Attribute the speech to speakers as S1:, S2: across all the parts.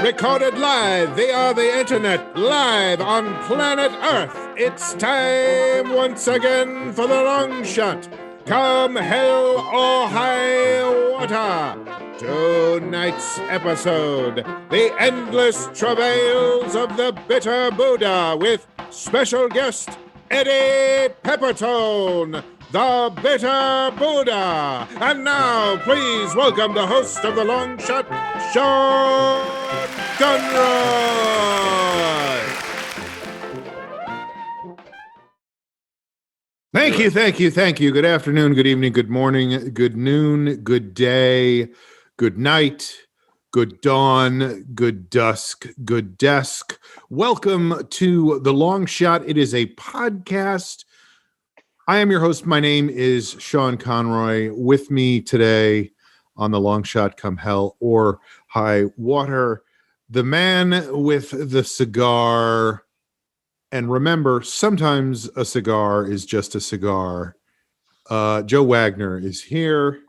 S1: Recorded live via the internet, live on planet Earth. It's time once again for the long shot. Come hell or high water. Tonight's episode, the endless travails of the bitter Buddha with special guest Eddie Pepitone, the bitter Buddha. And now, please welcome the host of the long shot, Sean Conroy. Thank you. Good afternoon, good evening, good morning, good noon, good day, good night, good dawn, good dusk, good desk. Welcome to The Long Shot. It is a podcast. I am your host. My name is Sean Conroy. With me today on The Long Shot, come hell or high water, the man with the cigar. And remember, sometimes a cigar is just a cigar. Joe Wagner is here.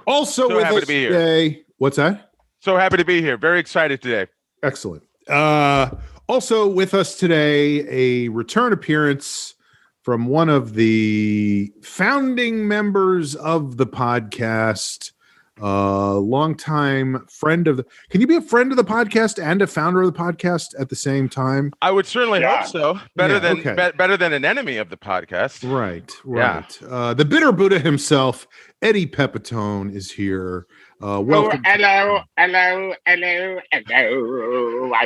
S1: Also with us today. What's that?
S2: So happy to be here. Very excited today.
S1: Excellent. Also with us today, a return appearance from one of the founding members of the podcast, longtime friend of the. Can you be a friend of the podcast and a founder of the podcast at the same time?
S2: I would certainly hope so. Better than an enemy of the podcast.
S1: Right. Yeah. The bitter Buddha himself, Eddie Pepitone, is here. Welcome.
S3: Hello. I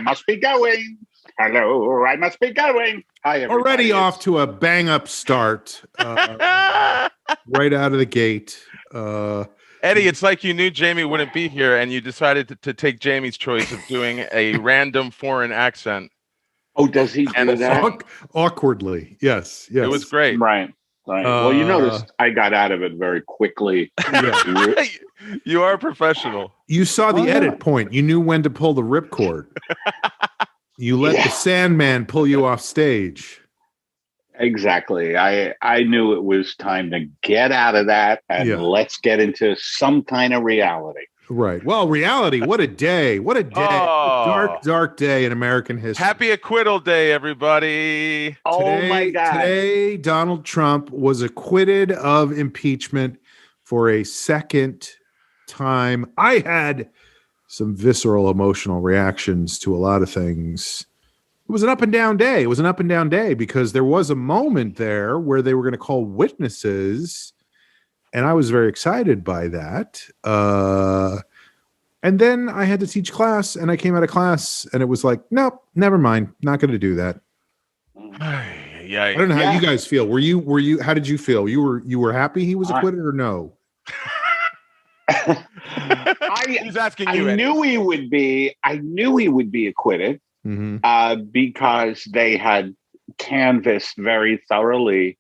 S3: must be going. Hello, I must be going. Hi, everybody.
S1: Already off to a bang-up start, right out of the gate.
S2: Eddie, it's like you knew Jamie wouldn't be here, and you decided to take Jamie's choice of doing a random foreign accent.
S3: Oh, does he do that?
S1: Awkwardly, yes.
S2: It was great.
S3: Right. Well, you noticed I got out of it very quickly.
S1: Yeah.
S2: You are a professional.
S1: You saw the edit point. You knew when to pull the ripcord. You let the Sandman pull you off stage.
S3: Exactly. I knew it was time to get out of that and let's get into some kind of reality.
S1: Right. Well, reality. What a day. What a day.
S2: Oh.
S1: Dark day in American history.
S2: Happy Acquittal Day, everybody.
S3: Oh, my God.
S1: Today, Donald Trump was acquitted of impeachment for a second time. I had some visceral emotional reactions to a lot of things. It was an up and down day. Because there was a moment there where they were going to call witnesses, and I was very excited by that. And then I had to teach class, and I came out of class, and it was like, nope, never mind, not going to do that.
S2: Yeah.
S1: I don't know how you guys feel. Were you? How did you feel? You were happy he was acquitted, or no?
S2: He's asking you.
S3: I knew he would be acquitted.
S1: Mm-hmm.
S3: Because they had canvassed very thoroughly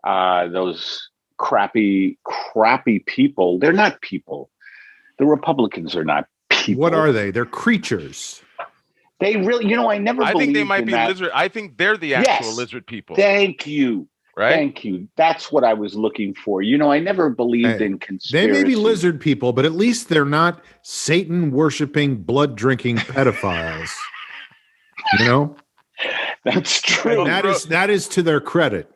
S3: those crappy people. They're not people. The Republicans are not people.
S1: What are they? They're creatures.
S3: They really, I never.
S2: I think they might be
S3: that.
S2: lizard. I think they're the actual lizard people.
S3: Thank you.
S2: Right?
S3: Thank you. That's what I was looking for. I never believed in conspiracy.
S1: They may be lizard people, but at least they're not Satan-worshiping, blood-drinking pedophiles.
S3: That's true.
S1: And that is to their credit.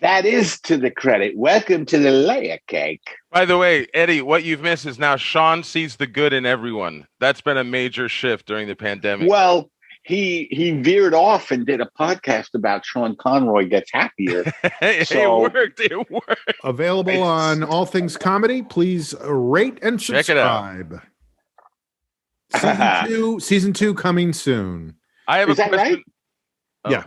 S3: That is to the credit. Welcome to the layer cake.
S2: By the way, Eddie, what you've missed is now Sean sees the good in everyone. That's been a major shift during the pandemic.
S3: Well, he veered off and did a podcast about Sean Conroy Gets Happier.
S2: It worked.
S1: Available on All Things Comedy. Please rate and subscribe.
S2: Check it out.
S1: Season 2 coming soon.
S2: I have
S3: Is
S2: a
S3: that
S2: question.
S3: right?
S2: Oh.
S1: Yeah.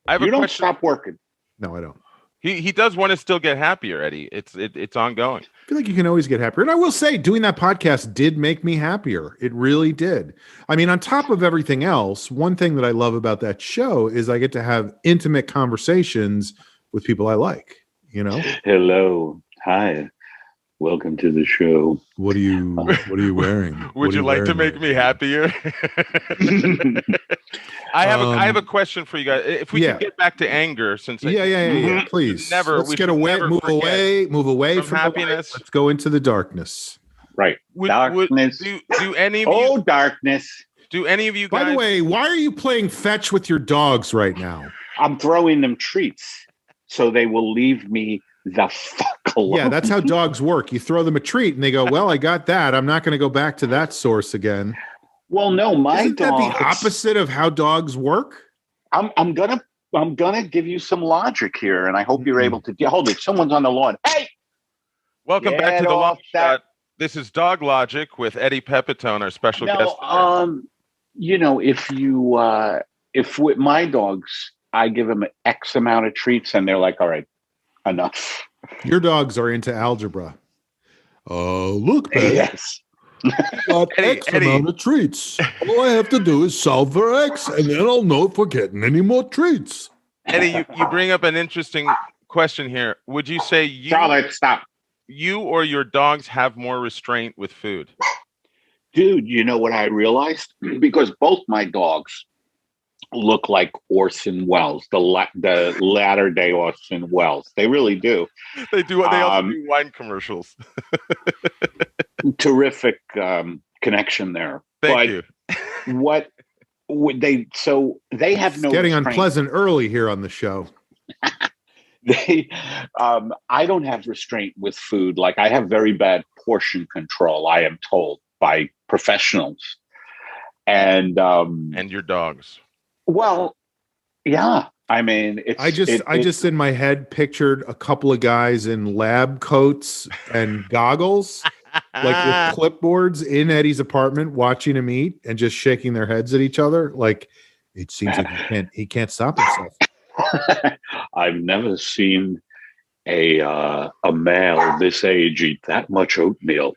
S2: I have
S3: You
S2: a
S3: don't
S2: question.
S3: stop working.
S1: No, I don't.
S2: He does want to still get happier, Eddie. It's ongoing.
S1: I feel like you can always get happier. And I will say, doing that podcast did make me happier. It really did. I mean, on top of everything else, one thing that I love about that show is I get to have intimate conversations with people I like,
S3: Hello. Hi. Welcome to the show.
S1: What are you wearing?
S2: Would you like to make me happier? I have a question for you guys. If we can get back to anger, since
S1: please.
S2: Let's
S1: move away from
S2: happiness.
S1: Let's go into the darkness.
S3: Right. Darkness.
S2: Do any of
S3: you? Darkness.
S2: Do any of you guys?
S1: By the way, why are you playing fetch with your dogs right now?
S3: I'm throwing them treats so they will leave me the fuck alone.
S1: Yeah, that's how dogs work. You throw them a treat and they go, well, I got that. I'm not going to go back to that source again.
S3: Well, no, my
S1: Isn't that the opposite of how dogs work?
S3: I'm gonna give you some logic here, and I hope you're able to hold it. Someone's on the lawn. Hey!
S2: Welcome back to the Long Shot. This is Dog Logic with Eddie Pepitone, our special guest.
S3: If with my dogs, I give them X amount of treats, and they're like, all right, enough.
S1: Your dogs are into algebra. Look, man.
S3: Yes.
S1: Got X amount of treats. All I have to do is solve for X, and then I'll know if we're getting any more treats.
S2: Eddie, you bring up an interesting question here. Would you say
S3: stop.
S2: You or your dogs have more restraint with food?
S3: Dude, you know what I realized? Because both my dogs look like Orson Welles, the latter day Orson Welles. They really do.
S2: They do. They also do wine commercials.
S3: Terrific connection there.
S2: Thank you.
S3: What would they? So they have no.
S1: Getting unpleasant early here on the show.
S3: I don't have restraint with food. Like I have very bad portion control. I am told by professionals, and
S2: your dogs.
S3: Well, yeah. I mean,
S1: I just in my head pictured a couple of guys in lab coats and goggles, like with clipboards in Eddie's apartment, watching him eat and just shaking their heads at each other. Like it seems like he can't stop himself.
S3: I've never seen a male this age eat that much oatmeal.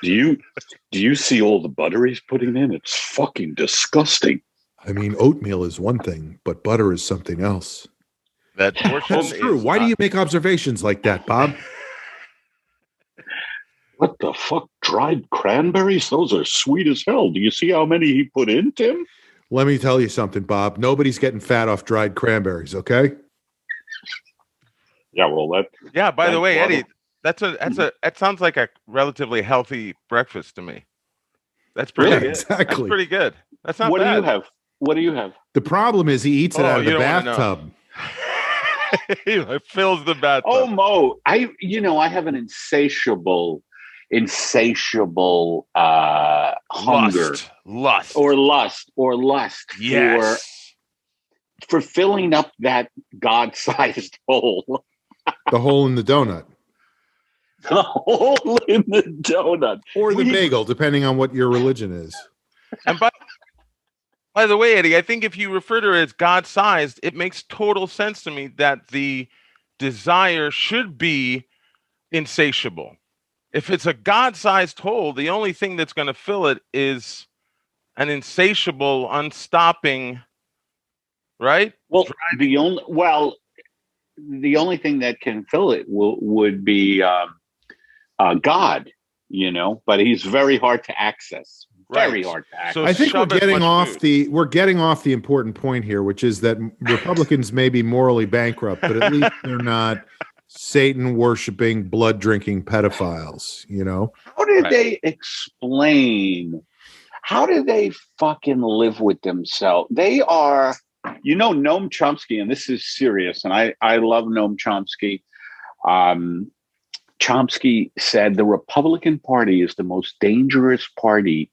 S3: Do you see all the butter he's putting in? It's fucking disgusting.
S1: I mean, oatmeal is one thing, but butter is something else.
S2: That's
S1: true. Why do you make observations like that, Bob?
S3: What the fuck? Dried cranberries? Those are sweet as hell. Do you see how many he put in, Tim?
S1: Let me tell you something, Bob. Nobody's getting fat off dried cranberries, okay?
S3: Yeah, well,
S2: yeah, by the way, Eddie, that sounds like a relatively healthy breakfast to me. That's pretty good.
S1: Exactly.
S2: That's pretty good. That's not bad.
S3: What do you have?
S1: The problem is he eats it out of the bathtub.
S2: He fills the bathtub.
S3: Oh, Mo, I have an insatiable hunger, lust,
S2: yes,
S3: for filling up that God-sized hole.
S1: The hole in the donut.
S3: The hole in the donut,
S1: or the bagel, depending on what your religion is.
S2: And by the way, Eddie, I think if you refer to it as God-sized, it makes total sense to me that the desire should be insatiable. If it's a God-sized hole, the only thing that's going to fill it is an insatiable, unstopping, right?
S3: Well, the only thing that can fill it would be God, but he's very hard to access. Very hard to access.
S1: So I think we're getting off the important point here, which is that Republicans may be morally bankrupt, but at least they're not Satan worshiping, blood drinking pedophiles,
S3: How did they explain? How do they fucking live with themselves? They are, Noam Chomsky, and this is serious, and I love Noam Chomsky. Chomsky said the Republican Party is the most dangerous party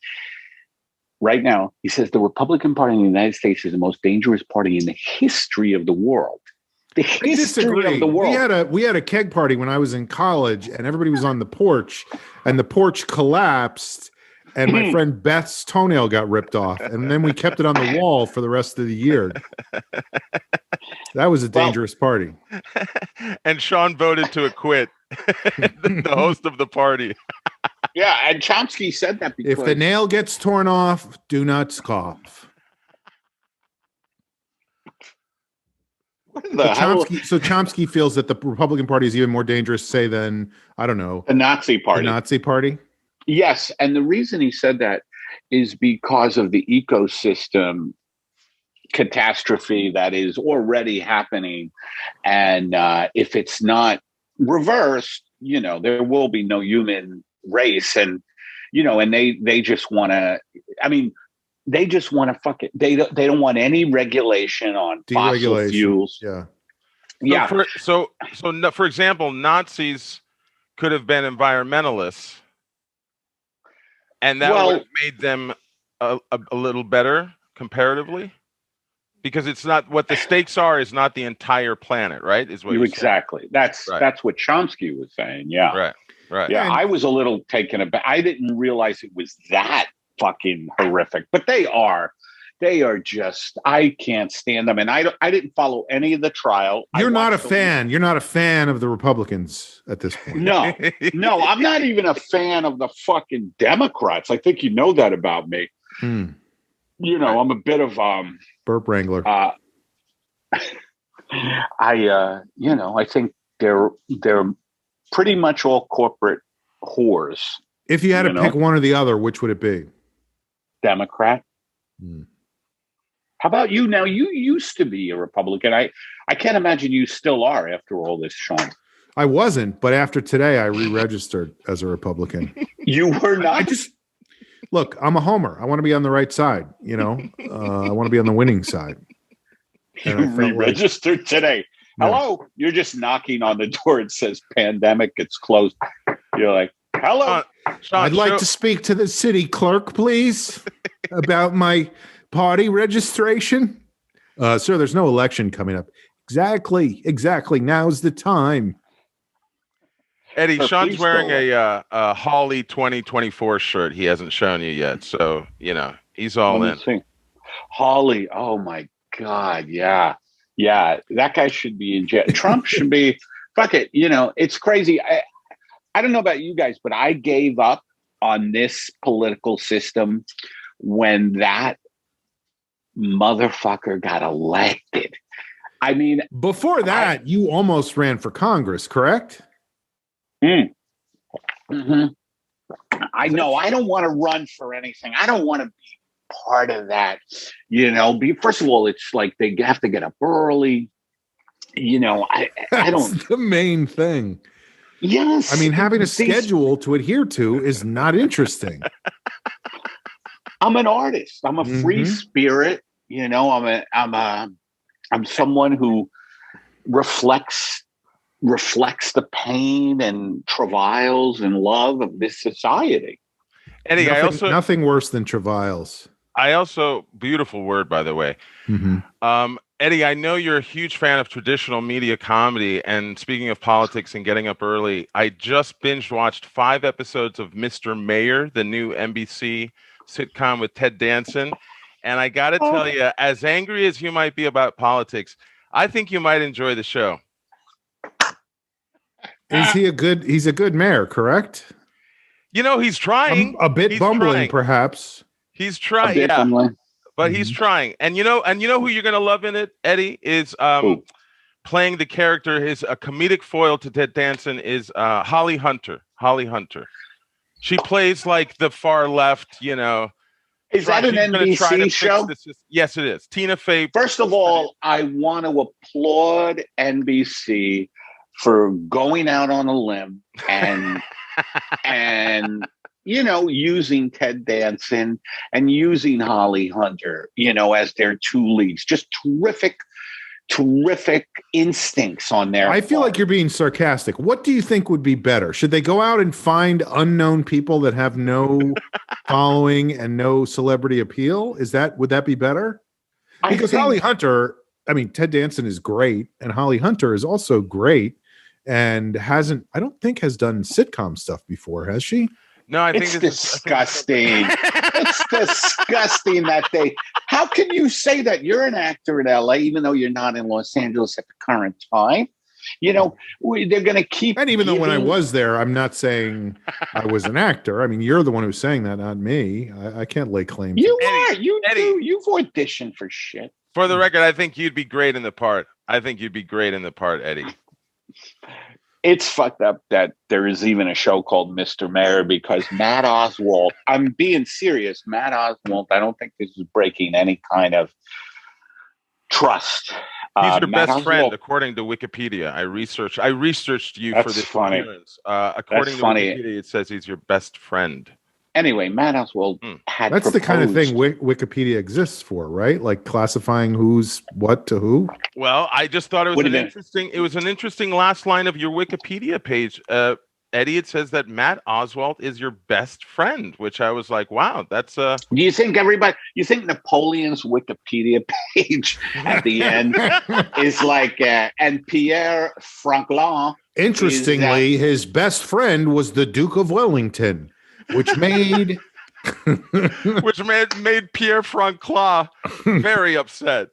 S3: right now. He says the Republican Party in the United States is the most dangerous party in the history of the world. The history of the world.
S1: We had a keg party when I was in college, and everybody was on the porch, and the porch collapsed, and my friend Beth's toenail got ripped off, and then we kept it on the wall for the rest of the year. That was a dangerous party.
S2: And Sean voted to acquit the host of the party.
S3: Yeah, and Chomsky said that because
S1: if the nail gets torn off, do not scoff. So Chomsky feels that the Republican Party is even more dangerous, say, than, I don't know,
S3: the Nazi Party.
S1: The Nazi Party?
S3: Yes, and the reason he said that is because of the ecosystem catastrophe that is already happening. And if it's not reversed, there will be no human race. And and they just want to. I mean, they just want to fuck it. They don't want any regulation on fossil fuels.
S1: Yeah.
S3: Yeah.
S2: For example, Nazis could have been environmentalists, and that would have made them a little better comparatively, because it's not what the stakes are. Is not the entire planet, right? Is what you're
S3: exactly.
S2: saying.
S3: That's what Chomsky was saying. Yeah.
S2: Right.
S3: Yeah. I was a little taken aback. I didn't realize it was that fucking horrific, but they are just, I can't stand them. And I didn't follow any of the trial.
S1: You're not a fan. You're not a fan of the Republicans at this point.
S3: No, I'm not even a fan of the fucking Democrats. I think you know that about me. I'm a bit of
S1: burp wrangler.
S3: I think they're pretty much all corporate whores.
S1: If you had to pick one or the other, which would it be?
S3: Democrat. How about you? Now, you used to be a Republican. I can't imagine you still are after all this, Sean.
S1: I wasn't, but after today, I re-registered as a Republican.
S3: You were not?
S1: Look, I'm a homer. I want to be on the right side. I want to be on the winning side.
S3: And you re-registered today. No. Hello? You're just knocking on the door. It says pandemic. It's closed. You're like, hello?
S1: Sean, I'd like to speak to the city clerk, please, about my party registration. Sir, there's no election coming up. Exactly. Now's the time.
S2: Eddie, Sean's wearing a Hawley 2024 shirt. He hasn't shown you yet. So, he's all in.
S3: Hawley. Oh, my God. Yeah. Yeah. That guy should be in jail. Trump should be. Fuck it. It's crazy. I don't know about you guys, but I gave up on this political system when that motherfucker got elected. I mean,
S1: before that, you almost ran for Congress, correct?
S3: Mm-hmm. I know. I don't want to run for anything. I don't want to be part of that. First of all, it's like they have to get up early. I don't.
S1: That's the main thing.
S3: Yes.
S1: I mean, having a schedule to adhere to is not interesting.
S3: I'm an artist. I'm a free spirit. I'm someone who reflects the pain and travails and love of this society.
S2: Eddie,
S1: nothing worse than travails.
S2: Beautiful word, by the way. Eddie, I know you're a huge fan of traditional media comedy, and speaking of politics and getting up early, I just binge watched 5 episodes of Mr. Mayor, the new NBC sitcom with Ted Danson, and I got to tell you, as angry as you might be about politics, I think you might enjoy the show.
S1: He's a good mayor, correct?
S2: He's trying.
S1: A bit bumbling, perhaps.
S2: He's trying, yeah. Bumbling. But he's trying. And you know who you're going to love in it, Eddie, is playing the character, a comedic foil to Ted Danson is Holly Hunter. Holly Hunter. She plays like the far left,
S3: Is that an NBC show?
S2: Yes, it is. Tina Fey.
S3: First of all, I want to applaud NBC for going out on a limb and using Ted Danson and using Holly Hunter, as their 2 leads. Just terrific instincts on their
S1: I feel like you're being sarcastic. What do you think would be better? Should they go out and find unknown people that have no following and no celebrity appeal? Would that be better? Because Holly Hunter, Ted Danson is great, and Holly Hunter is also great, and I don't think has done sitcom stuff before, has she?
S2: No, I think
S3: it's disgusting. It's disgusting that how can you say that? You're an actor in LA, even though you're not in Los Angeles at the current time. They're going to keep.
S1: And even though when I was there, I'm not saying I was an actor. You're the one who's saying that, not me. I can't lay claim.
S3: You are. You do. You've auditioned for shit.
S2: For the record, I think you'd be great in the part. Eddie.
S3: It's fucked up that there is even a show called Mr. Mayor because Matt Oswalt, I'm being serious, Matt Oswalt, I don't think this is breaking any kind of trust.
S2: He's your best friend, according to Wikipedia. I researched you for this appearance. According to Wikipedia, it says he's your best friend.
S3: Anyway, Matt Oswald had
S1: That's the kind of thing
S3: proposed-
S1: Wikipedia exists for, right? Like classifying who's what to who.
S2: Well, I just thought it was
S3: What do
S2: an
S3: you mean?
S2: interesting. It was an interesting last line of your Wikipedia page, Eddie. It says that Matt Oswald is your best friend, which I was like, wow, that's
S3: Do you think Napoleon's Wikipedia page at the end is like, and Pierre Franklin?
S1: Interestingly, his best friend was the Duke of Wellington, which made
S2: made Pierre Francois very upset.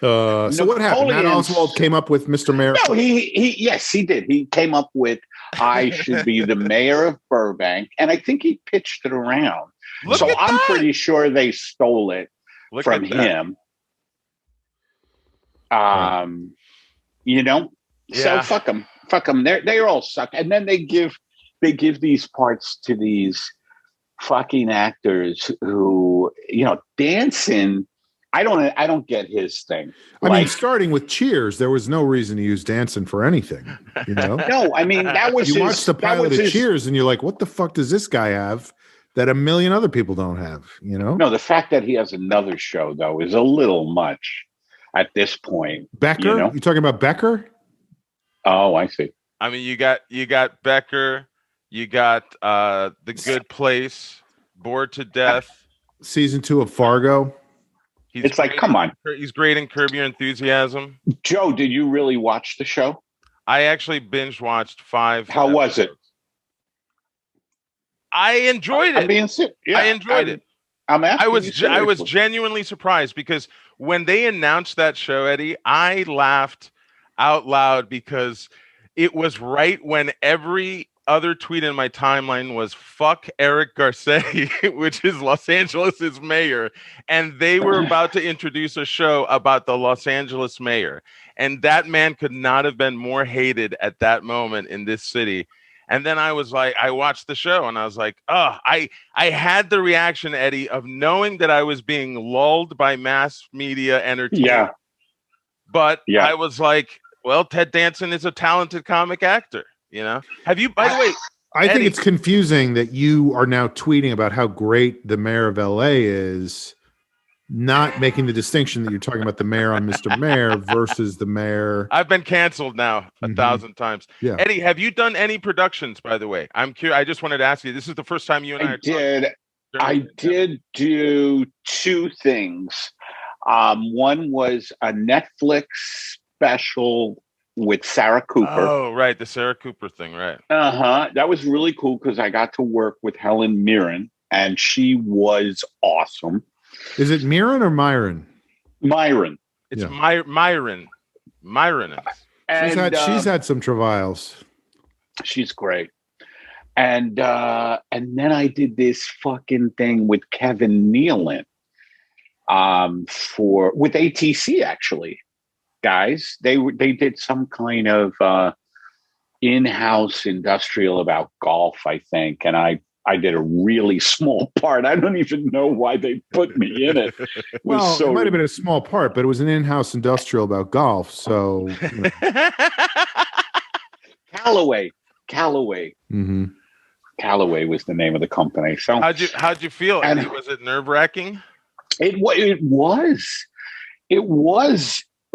S1: So what happened? Matt Oswald came up with Mr. Mayor.
S3: No, yes, he did. He came up with I should be the mayor of Burbank, and I think he pitched it around. So I'm pretty sure they stole it from him. You know, so fuck them. They all suck. And then they give these parts to these fucking actors who, you know, dancing. I don't get his thing.
S1: I mean, starting with Cheers, there was no reason to use dancing for anything. You know?
S3: No, I mean that was
S1: you watch the pilot of Cheers, and you're like, what the fuck does this guy have that a million other people don't have? You know?
S3: No, the fact that he has another show though is a little much at this point.
S1: Becker, you talking about Becker?
S3: Oh, I see.
S2: I mean, you got Becker, you got The Good Place, Bored to Death,
S1: season 2 of Fargo.
S3: It's like, come on.
S2: He's great in Curb Your Enthusiasm.
S3: Joe, did you really watch the show?
S2: I actually binge watched 5.
S3: How was it?
S2: I enjoyed it. I enjoyed it.
S3: I'm asking.
S2: I was genuinely surprised because when they announced that show, Eddie, I laughed out loud because it was right when every other tweet in my timeline was "fuck Eric Garcetti," which is Los Angeles' mayor, and they were about to introduce a show about the Los Angeles mayor, and that man could not have been more hated at that moment in this city. And then I was like, I watched the show and I was like, oh, I had the reaction, Eddie, of knowing that I was being lulled by mass media entertainment.
S3: Yeah.
S2: But I was like, well, Ted Danson is a talented comic actor. You know, have you, by the way,
S1: I think it's confusing that you are now tweeting about how great the mayor of LA is, not making the distinction that you're talking about the mayor on Mr. Mayor versus the mayor.
S2: I've been canceled now 1,000 times.
S1: Yeah.
S2: Eddie, have you done any productions, by the way? I'm curious. I just wanted to ask you, this is the first time you and
S3: I did do 2 things. One was a Netflix special with Sarah Cooper.
S2: Oh, right. The Sarah Cooper thing, right.
S3: That was really cool because I got to work with Helen Mirren and she was awesome.
S1: Is it Mirren or Myron?
S3: Myron.
S2: It's Myron. Myron.
S1: She's had some travails.
S3: She's great. And then I did this fucking thing with Kevin Nealon with ATC actually. Guys, they did some kind of in-house industrial about golf, I think, and I did a really small part. I don't even know why they put me in it. It
S1: might have been a small part, but it was an in-house industrial about golf. So,
S3: Callaway.
S1: Mm-hmm.
S3: Callaway was the name of the company. So,
S2: how'd you feel? And was it nerve-wracking?
S3: It was.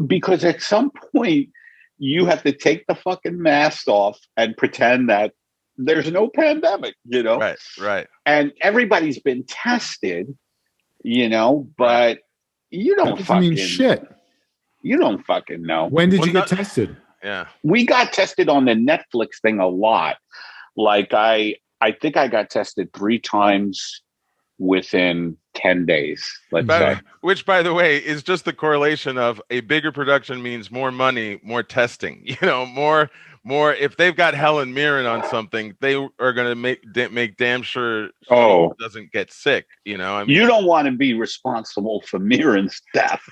S3: Because at some point you have to take the fucking mask off and pretend that there's no pandemic, you know?
S2: Right.
S3: And everybody's been tested, you know, but you don't fucking
S1: shit.
S3: You don't fucking know.
S1: When did you get tested?
S2: Yeah.
S3: We got tested on the Netflix thing a lot. Like I think I got tested 3 times within 10 days, let's say.
S2: Which, by the way, is just the correlation of a bigger production means more money, more testing. You know, more. If they've got Helen Mirren on something, they are going to make damn sure she doesn't get sick. You know, I mean,
S3: you don't want to be responsible for Mirren's death.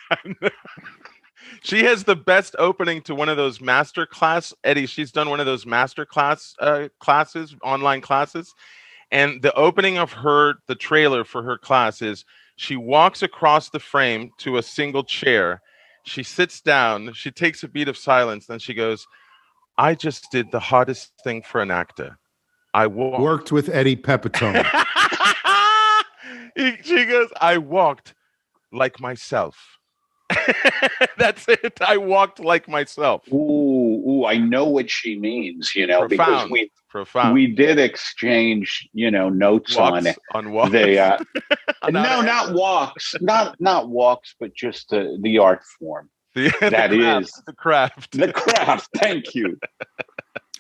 S2: She has the best opening to one of those master class, Eddie. She's done one of those master class classes, online classes. And the opening of the trailer for her class is she walks across the frame to a single chair. She sits down. She takes a beat of silence. Then she goes, I just did the hottest thing for an actor. I walked.
S1: Worked with Eddie Pepitone.
S2: She goes, I walked like myself. That's it. I walked like myself.
S3: Ooh, I know what she means,
S2: Profound.
S3: because
S2: Profound.
S3: we did exchange, notes
S2: Walks,
S3: on
S2: walks.
S3: the no, not walks, not walks, but just the art form.
S2: The craft.
S3: The craft. Thank you.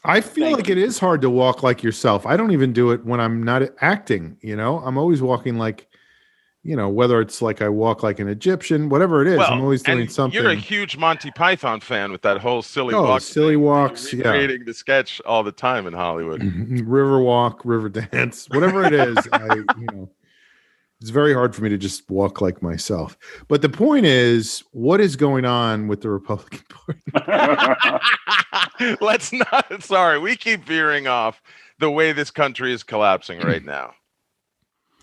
S1: I feel like it is hard to walk like yourself. I don't even do it when I'm not acting, I'm always walking like, whether it's like I walk like an Egyptian, whatever it is, I'm always doing something.
S2: You're a huge Monty Python fan with that whole silly walks.
S1: You're
S2: creating the sketch all the time in Hollywood.
S1: River walk, river dance, whatever it is. It's very hard for me to just walk like myself. But the point is, what is going on with the Republican Party?
S2: Let's not. Sorry, we keep veering off the way this country is collapsing right now.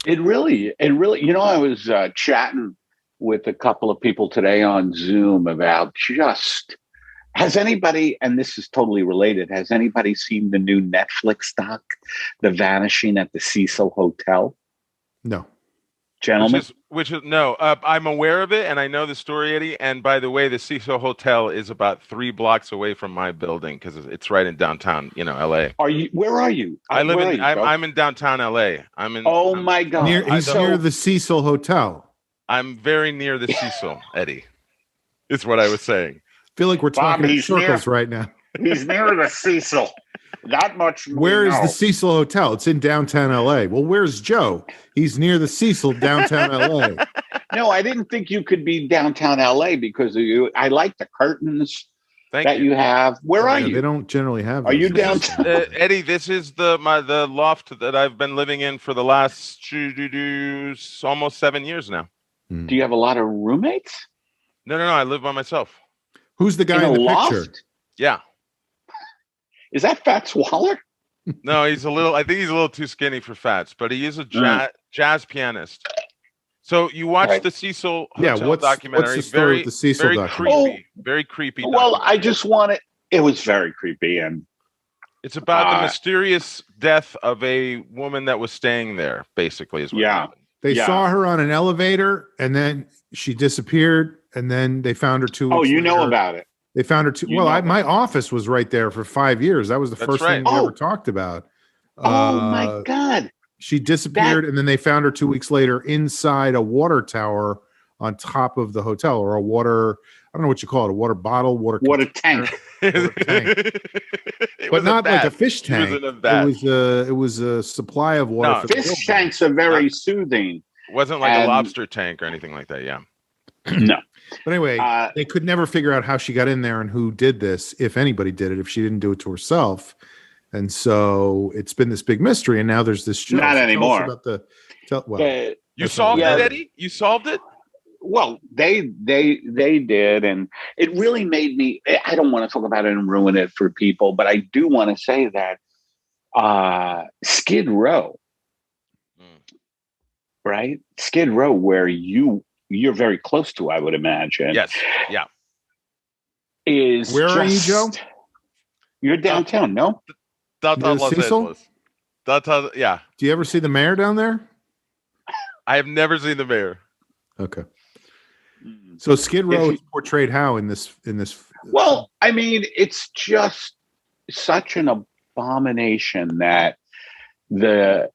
S3: It really, I was chatting with a couple of people today on Zoom about has anybody, and this is totally related, has anybody seen the new Netflix doc, The Vanishing at the Cecil Hotel?
S1: No.
S3: Gentlemen?
S2: Which is no, I'm aware of it, and I know the story, Eddie. And by the way, the Cecil Hotel is about 3 blocks away from my building because it's right in downtown, LA.
S3: Where are you?
S2: I'm in downtown LA.
S3: My God!
S1: Near the Cecil Hotel.
S2: I'm very near the Cecil, Eddie. Is what I was saying.
S1: I feel like we're talking in circles right now.
S3: He's near the Cecil. That much.
S1: Where is the Cecil Hotel? It's in downtown LA. Well, where's Joe? He's near the Cecil, downtown LA.
S3: No, I didn't think you could be downtown LA because of you. I like the curtains that you have. Where are you?
S1: They don't generally have.
S3: Are you downtown?
S2: Eddie, this is the loft that I've been living in for the last almost 7 years now.
S3: Do you have a lot of roommates?
S2: No. I live by myself.
S1: Who's the guy in the
S3: loft?
S1: picture?
S2: Yeah.
S3: Is that Fats Waller?
S2: No, I think he's a little too skinny for Fats, but he is a jazz pianist. So you watched the Cecil Hotel documentary.
S1: What's the story with the Cecil documentary?
S2: Very creepy.
S3: Well, I just it was very creepy. And
S2: it's about the mysterious death of a woman that was staying there, basically, is what happened.
S1: They saw her on an elevator, and then she disappeared, and then they found her 2 weeks later.
S3: Oh, you know about it.
S1: They found her my office was right there for 5 years. That was the first thing we ever talked about.
S3: Oh my God.
S1: She disappeared, and then they found her 2 weeks later inside a water tower on top of the hotel, or a water, I don't know what you call it, a water bottle, water tank. Water tank. But not like a fish tank. It was a supply of water.
S3: No,
S1: for
S3: fish tanks are very soothing.
S2: It wasn't like a lobster tank or anything like that, yeah.
S3: No.
S1: But anyway, they could never figure out how she got in there and who did this, if anybody did it, if she didn't do it to herself. And so it's been this big mystery, and now there's this show.
S3: Not anymore.
S2: You solved it, Eddie? You solved it?
S3: Well, they did, and it really made me. I don't want to talk about it and ruin it for people, but I do want to say that Skid Row, right? Skid Row, where you're very close to, I would imagine.
S2: Yes. Yeah.
S1: Where are you, Joe?
S3: You're downtown, no?
S2: Downtown Los Angeles. Downtown, yeah.
S1: Do you ever see the mayor down there?
S2: I have never seen the mayor.
S1: Okay. So Skid Row is portrayed how in this?
S3: Well, I mean, it's just such an abomination that the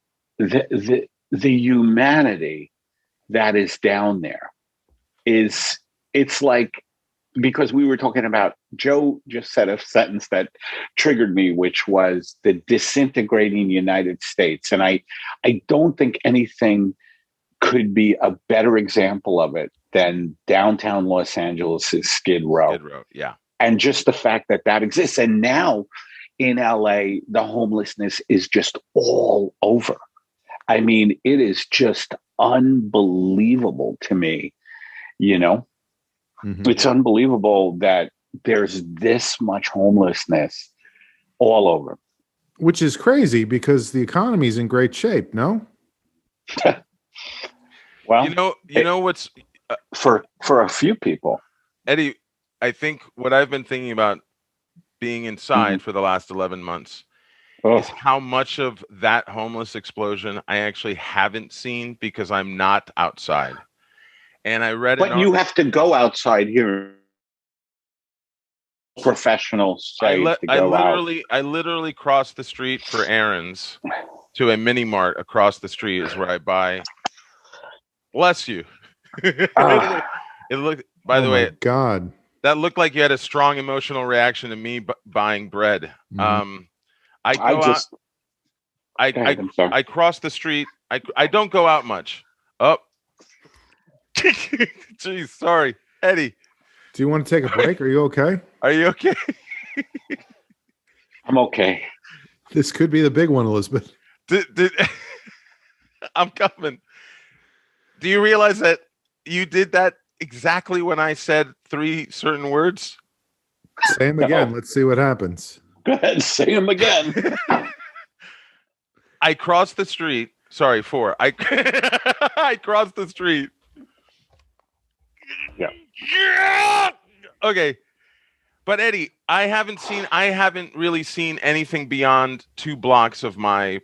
S3: humanity that is down there it's like, because we were talking about, Joe just said a sentence that triggered me, which was the disintegrating United States. And I don't think anything could be a better example of it than downtown Los Angeles' Skid Row.
S2: Skid Row, yeah.
S3: And just the fact that exists. And now in LA, the homelessness is just all over. I mean, it is just unbelievable to me,
S1: Mm-hmm.
S3: It's unbelievable that there's this much homelessness all over.
S1: Which is crazy because the economy is in great shape, no?
S3: Well,
S2: you know what's
S3: for a few people,
S2: Eddie, I think what I've been thinking about being inside for the last 11 months is how much of that homeless explosion I actually haven't seen because I'm not outside. And I read
S3: But you have to go outside here. Professionals say to go out.
S2: I literally crossed the street for errands to a mini mart across the street is where I buy. Bless you. It looked. By the way,
S1: God,
S2: that looked like you had a strong emotional reaction to me buying bread.
S1: Mm-hmm.
S2: I cross the street. I don't go out much. Oh, geez, sorry, Eddie.
S1: Do you want to take a break? Are you okay?
S2: Are you okay?
S3: I'm okay.
S1: This could be the big one, Elizabeth.
S2: I'm coming. Do you realize that you did that exactly when I said 3 certain words?
S1: Say them again. Let's see what happens.
S3: Go ahead, say them again.
S2: I crossed the street. Sorry, 4. I crossed the street.
S3: Yeah.
S2: Okay. But Eddie, I haven't really seen anything beyond 2 blocks of my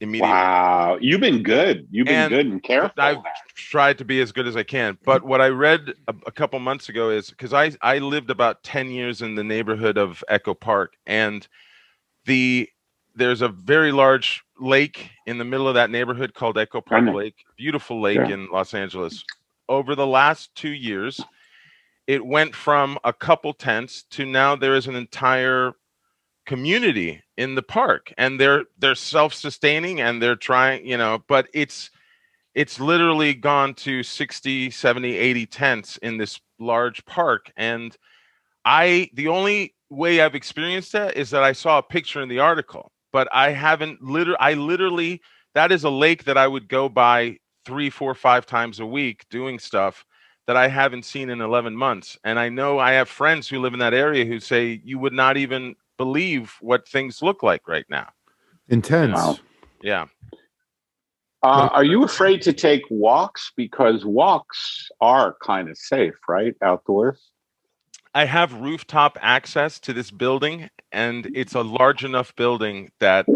S2: immediate.
S3: Wow. You've been good. You've been good and careful.
S2: I've tried to be as good as I can. But what I read a couple months ago is because I lived about 10 years in the neighborhood of Echo Park, and there's a very large lake in the middle of that neighborhood called Echo Park Lake. Beautiful lake in Los Angeles. Over the last 2 years, it went from a couple tents to now there is an entire community in the park, and they're self-sustaining and they're trying, but it's literally gone to 60, 70, 80 tents in this large park. And the only way I've experienced that is that I saw a picture in the article, but I literally, that is a lake that I would go by 3, 4, 5 times a week doing stuff that I haven't seen in 11 months. And I know I have friends who live in that area who say you would not even believe what things look like right now.
S1: Intense.
S3: Wow.
S2: Yeah.
S3: Are you afraid to take walks? Because walks are kind of safe, right? Outdoors.
S2: I have rooftop access to this building, and it's a large enough building that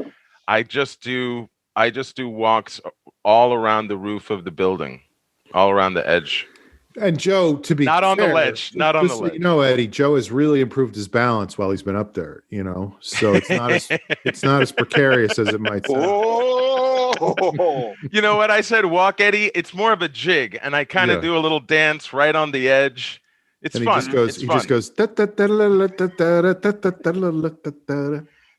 S2: I just do walks all around the roof of the building, all around the edge.
S1: And Joe, to be
S2: not on the ledge, not on the ledge.
S1: Eddie, Joe has really improved his balance while he's been up there. So it's not as precarious as it might sound.
S3: Oh.
S2: You know what I said? Walk, Eddie. It's more of a jig, and I kind of do a little dance right on the edge. It's fun.
S1: He just goes.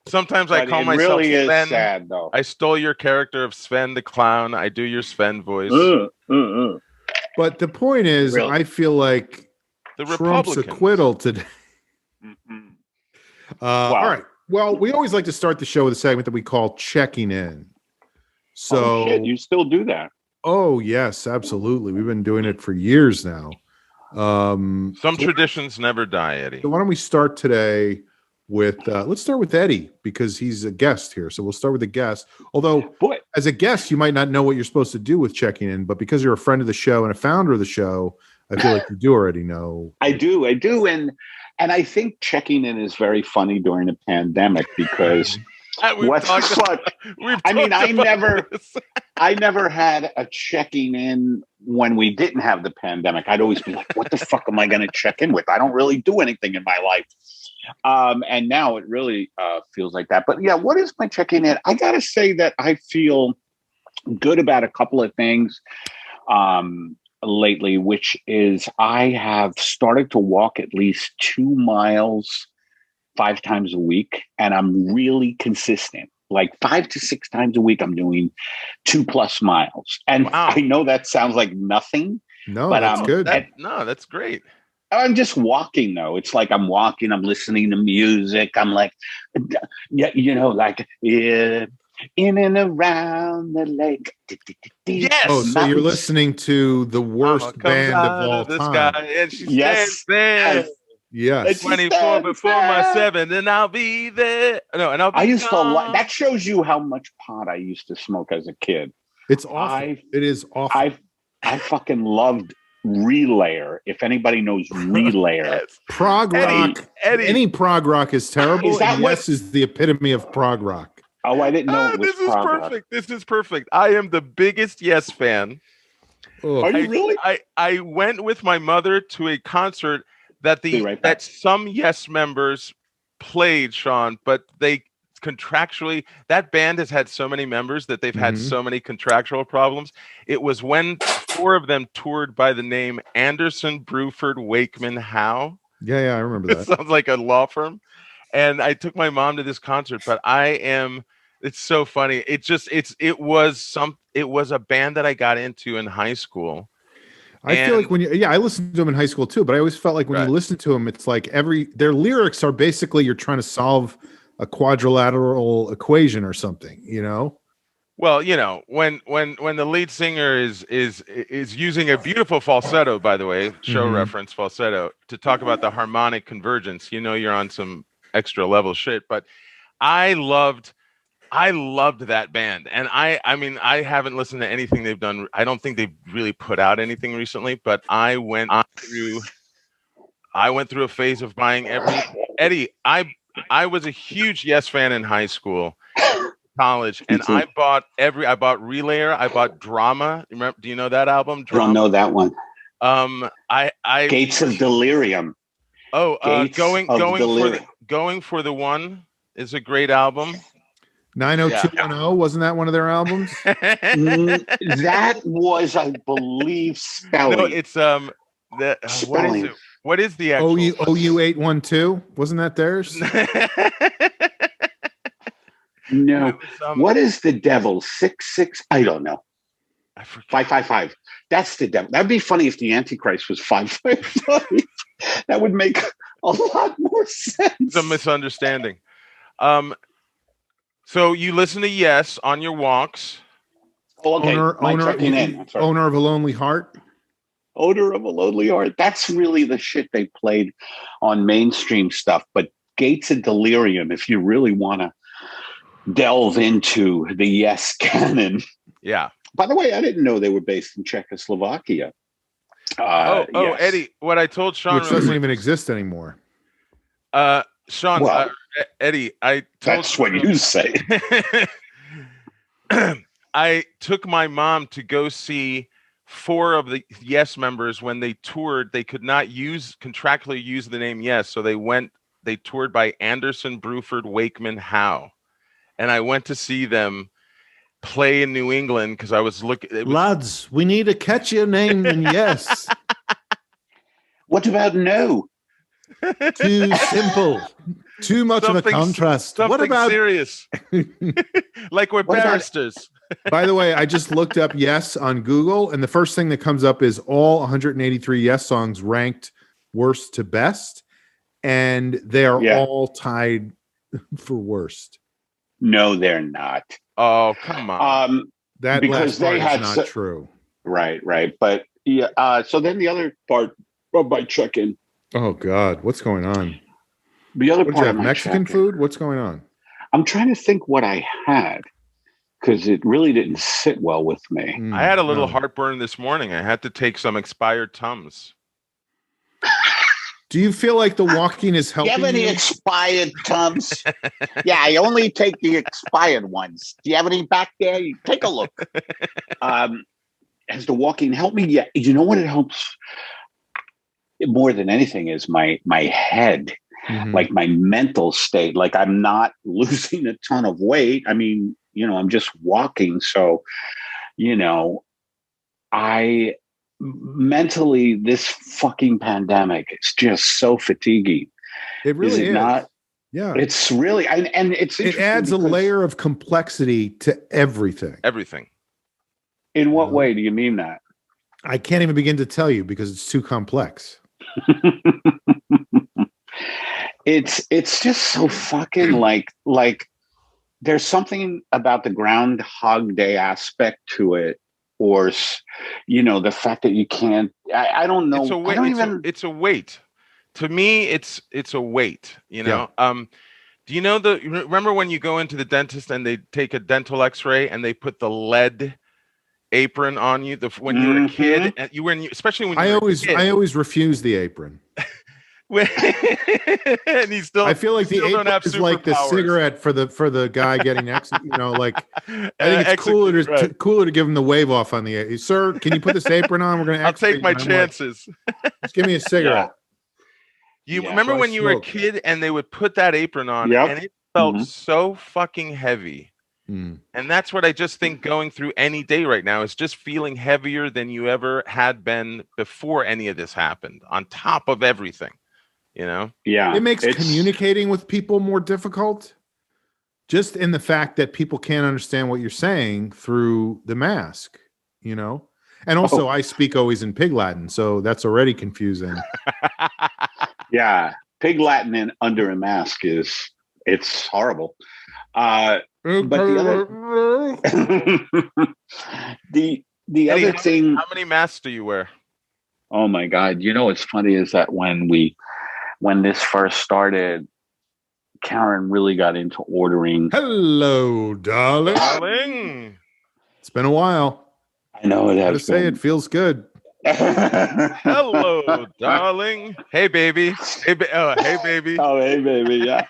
S2: Sometimes I call myself
S3: really
S2: Sven.
S3: Is sad, though.
S2: I stole your character of Sven the clown. I do your Sven voice.
S1: But the point is, really? I feel like
S2: the
S1: Trump's acquittal today. All right. Well, we always like to start the show with a segment that we call checking in. So
S3: you still do that?
S1: Oh, yes, absolutely. We've been doing it for years now.
S2: Some traditions never die, Eddie.
S1: So why don't we start today with let's start with Eddie, because he's a guest here. So we'll start with the guest. Although as a guest, you might not know what you're supposed to do with checking in, but because you're a friend of the show and a founder of the show, I feel like you do already know.
S3: I do. And I think checking in is very funny during a pandemic because I never had a checking in when we didn't have the pandemic. I'd always be like, what the fuck am I going to check in with? I don't really do anything in my life. And now it really feels like that. But yeah, what is my checking in? I got to say that I feel good about a couple of things lately, which is I have started to walk at least 2 miles 5 times a week, and I'm really consistent. Like 5 to 6 times a week, I'm doing 2+ miles. And I know that sounds like nothing.
S1: No, but that's good.
S2: That's great.
S3: I'm just walking, though. It's like I'm walking, I'm listening to music. I'm like, in and around the lake.
S2: Yes.
S1: Oh, so you're listening to the worst band of all time.
S2: Guy, and she yes.
S1: Yes.
S2: 24 before my 7, and I'll be there. No, and
S3: I used to that shows you how much pot I used to smoke as a kid.
S1: It's awful. It is awful.
S3: I fucking loved Relayer. If anybody knows Relayer.
S1: Prog rock.
S2: Eddie.
S1: Any prog rock is terrible. Is the epitome of prog rock.
S3: Oh, I didn't know it was
S2: This is
S3: prog rock.
S2: perfect. This is perfect. I am the biggest Yes fan.
S3: Are you really?
S2: I went with my mother to a concert that that some Yes members played, Sean, but they contractually, that band has had so many members that they've had so many contractual problems. It was when 4 of them toured by the name Anderson, Bruford, Wakeman, Howe.
S1: Yeah, I remember that.
S2: It sounds like a law firm. And I took my mom to this concert, but it's so funny. It was a band that I got into in high school.
S1: I feel like I listened to them in high school too, but I always felt like when you listen to them, it's like their lyrics are basically you're trying to solve a quadrilateral equation or something, you know?
S2: Well, when the lead singer is using a beautiful falsetto, by the way, show reference falsetto, to talk about the harmonic convergence, you're on some extra level shit. But I loved that band, and I mean I haven't listened to anything they've done. I don't think they've really put out anything recently, but I went through a phase of buying Eddie. I was a huge Yes fan in high school, college, and I bought Relayer, I bought Drama. Remember, do you know that album? Drama?
S3: I don't know that one.
S2: I
S3: Gates of Delirium.
S2: Oh, going for the One is a great album.
S1: 90210, wasn't that one of their albums?
S3: That was, I believe, Spelling.
S2: No, it's what is it? What is the actual
S1: OU812? Wasn't that theirs?
S3: No. What is the devil? 66? I don't know. 555. That's the devil. That'd be funny if the Antichrist was 555. That would make a lot more sense.
S2: It's a misunderstanding. So you listen to Yes on your walks.
S3: Oh, okay.
S1: Owner of a Lonely Heart.
S3: Owner of a Lonely Heart. That's really the shit they played on mainstream stuff. But Gates of Delirium, if you really want to delve into the Yes canon.
S2: Yeah.
S3: By the way, I didn't know they were based in Czechoslovakia.
S2: Yes. Eddie, what I told Sean,
S1: which doesn't even exist anymore.
S2: Sean, Eddie,
S3: that's what you say.
S2: I took my mom to go see 4 of the Yes members when they toured. They could not contractually use the name Yes, so they toured by Anderson, Bruford, Wakeman, Howe, and I went to see them play in New England because I was looking.
S1: Lads, we need a catchier name than Yes.
S3: What about No?
S1: Too simple. Too much of a contrast.
S2: What about serious? Like we're barristers.
S1: By the way, I just looked up Yes on Google, and the first thing that comes up is all 183 Yes songs ranked worst to best, and they are all tied for worst.
S3: No, they're not.
S2: Oh, come on.
S1: That
S3: because
S1: last part is not true.
S3: Right. But yeah. So then the other part of my check-in.
S1: Oh God, what's going on?
S3: The other part of
S1: Mexican food? What's going on?
S3: I'm trying to think what I had because it really didn't sit well with me.
S2: I had a little heartburn this morning. I had to take some expired Tums.
S1: Do you feel like the walking is helping?
S3: Do you have any expired Tums? Yeah, I only take the expired ones. Do you have any back there? You take a look. Has the walking helped me? Yeah. You know what it helps more than anything is my head, like my mental state. Like I'm not losing a ton of weight. I mean, I'm just walking. So, mentally, this fucking pandemic, it's just so fatiguing.
S1: It really is.
S3: Not?
S1: Yeah.
S3: It's really, and it
S1: adds a layer of complexity to everything.
S2: Everything.
S3: In what way do you mean that?
S1: I can't even begin to tell you because it's too complex.
S3: It's just so fucking like there's something about the Groundhog Day aspect to it, or the fact that you can't. I don't know.
S2: It's a weight. To me, it's a weight.
S1: Yeah.
S2: Do you know remember when you go into the dentist and they take a dental X-ray and they put the lead apron on you when you were a kid, and especially when you
S1: I always refuse the apron.
S2: And he's still.
S1: I feel like the
S2: still don't
S1: apron
S2: have
S1: is like the
S2: superpowers.
S1: cigarette for the guy getting like I think it's
S2: Execute,
S1: cooler to give him the wave off on the sir. Can you put this apron on? We're gonna.
S2: I'll take my
S1: I'm like,
S2: chances.
S1: just give me a cigarette.
S2: You
S3: Yeah.
S2: remember
S1: So I
S2: when you were a
S1: smoked.
S2: kid and they would put that apron on
S3: Yep.
S2: and it felt
S3: Mhm.
S2: so fucking heavy.
S1: Mm.
S2: And that's what I just think going through any day right now is just feeling heavier than you ever had been before any of this happened, on top of everything, you know?
S3: Yeah.
S1: It makes
S3: it's-
S1: communicating with people more difficult. Just in the fact that people can't understand what you're saying through the mask, you know? And also, I speak always in Pig Latin, so that's already confusing.
S3: Yeah. Pig Latin in under a mask it's horrible. But the other the
S2: Eddie,
S3: other thing.
S2: how many masks do you wear?
S3: Oh my God! You know what's funny is that when this first started, Karen really got into ordering.
S1: Hello, darling.
S2: Darling.
S1: It's been a while.
S3: I know it
S1: I gotta
S3: has
S1: say,
S3: been.
S1: it feels good.
S2: Hello, darling. Hey, baby. Hey, hey, baby.
S3: Oh, hey, baby. Yeah.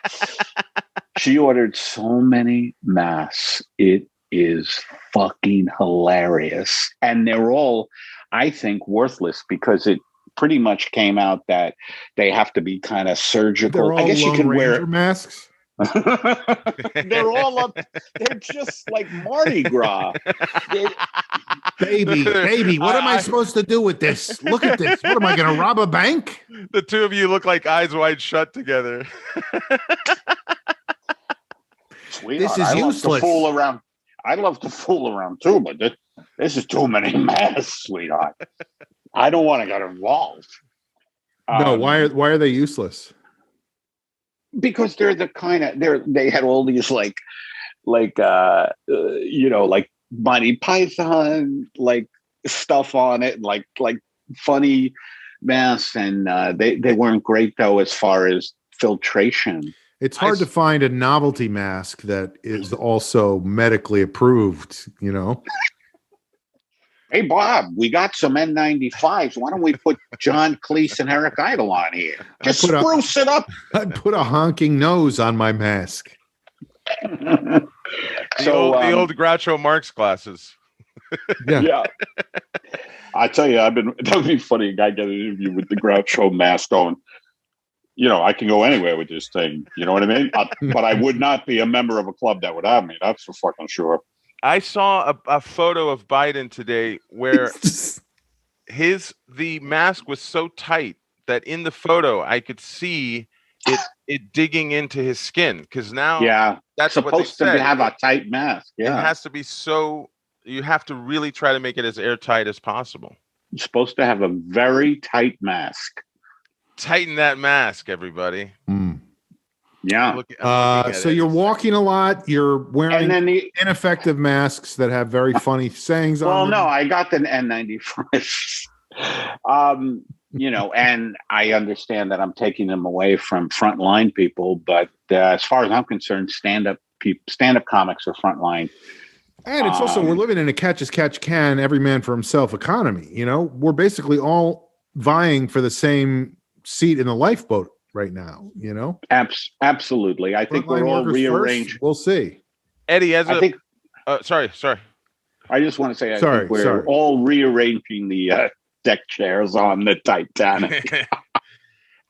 S3: She ordered so many masks. It is fucking hilarious. And they're all, I think, worthless because it pretty much came out that they have to be kind of surgical.
S1: They're all
S3: I guess you
S1: Lone
S3: can
S1: Ranger
S3: wear
S1: masks.
S3: They're all up. They're just like Mardi Gras.
S1: Baby, what am I supposed to do with this? Look at this. What am I going to rob a bank?
S2: The two of you look like eyes wide shut together.
S3: Sweetheart,
S1: This is
S3: I love
S1: useless.
S3: to fool around. I love to fool around too, but this is too many masks, sweetheart. I don't want to get involved.
S1: No, why are they useless?
S3: Because they're the kind of they had all these like Monty Python like stuff on it, like funny masks, and they weren't great though as far as filtration.
S1: It's hard to find a novelty mask that is also medically approved, you know?
S3: Hey, Bob, we got some N95s. Why don't we put John Cleese and Eric Idle on here? Just spruce it up.
S1: I'd put a honking nose on my mask.
S2: The old Groucho Marx glasses.
S3: Yeah. I tell you, that would be funny. A guy get an interview with the Groucho mask on. You know, I can go anywhere with this thing. You know what I mean? But I would not be a member of a club that would have me. That's for fucking sure.
S2: I saw a photo of Biden today where the mask was so tight that in the photo I could see it digging into his skin, because now that's
S3: supposed to have a tight mask. Yeah,
S2: it has to be so. You have to really try to make it as airtight as possible.
S3: You're supposed to have a very tight mask.
S2: Tighten that mask, everybody.
S1: Mm.
S3: Yeah.
S1: So you're walking a lot. You're wearing ineffective masks that have very funny sayings on them.
S3: Well, no, I got the N95. And I understand that I'm taking them away from frontline people, but as far as I'm concerned, stand-up comics are frontline.
S1: And it's also, we're living in a catch as catch can, every man for himself economy. You know, we're basically all vying for the same seat in the lifeboat right now, you know?
S3: Absolutely. I think we're all rearranged.
S1: First. We'll see.
S2: Eddie, sorry.
S3: I just want to say, I think we're all rearranging the deck chairs on the Titanic.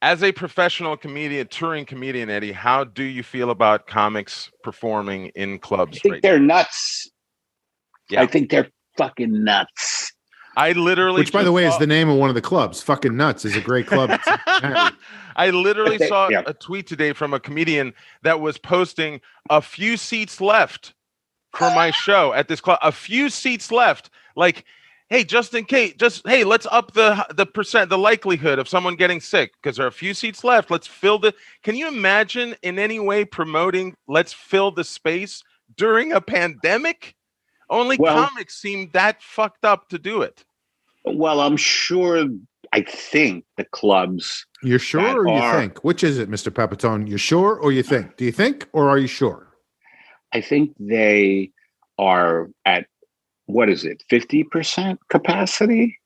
S2: As a professional comedian, touring comedian, Eddie, how do you feel about comics performing in clubs?
S3: I think they're nuts.
S2: Yeah.
S3: I think they're fucking nuts.
S1: Which, by the way, is the name of one of the clubs. Fucking Nuts is a great club.
S2: I literally saw a tweet today from a comedian that was posting a few seats left for my show at this club. A few seats left. Like, hey, just in case, let's up the likelihood of someone getting sick because there are a few seats left. Let's fill Can you imagine in any way promoting let's fill the space during a pandemic? Only comics seem that fucked up to do it.
S3: Well, I think the clubs.
S1: You're sure or you think? Which is it, Mr. Pepitone? You're sure or you think? Do you think or are you sure?
S3: I think they are at, 50% capacity?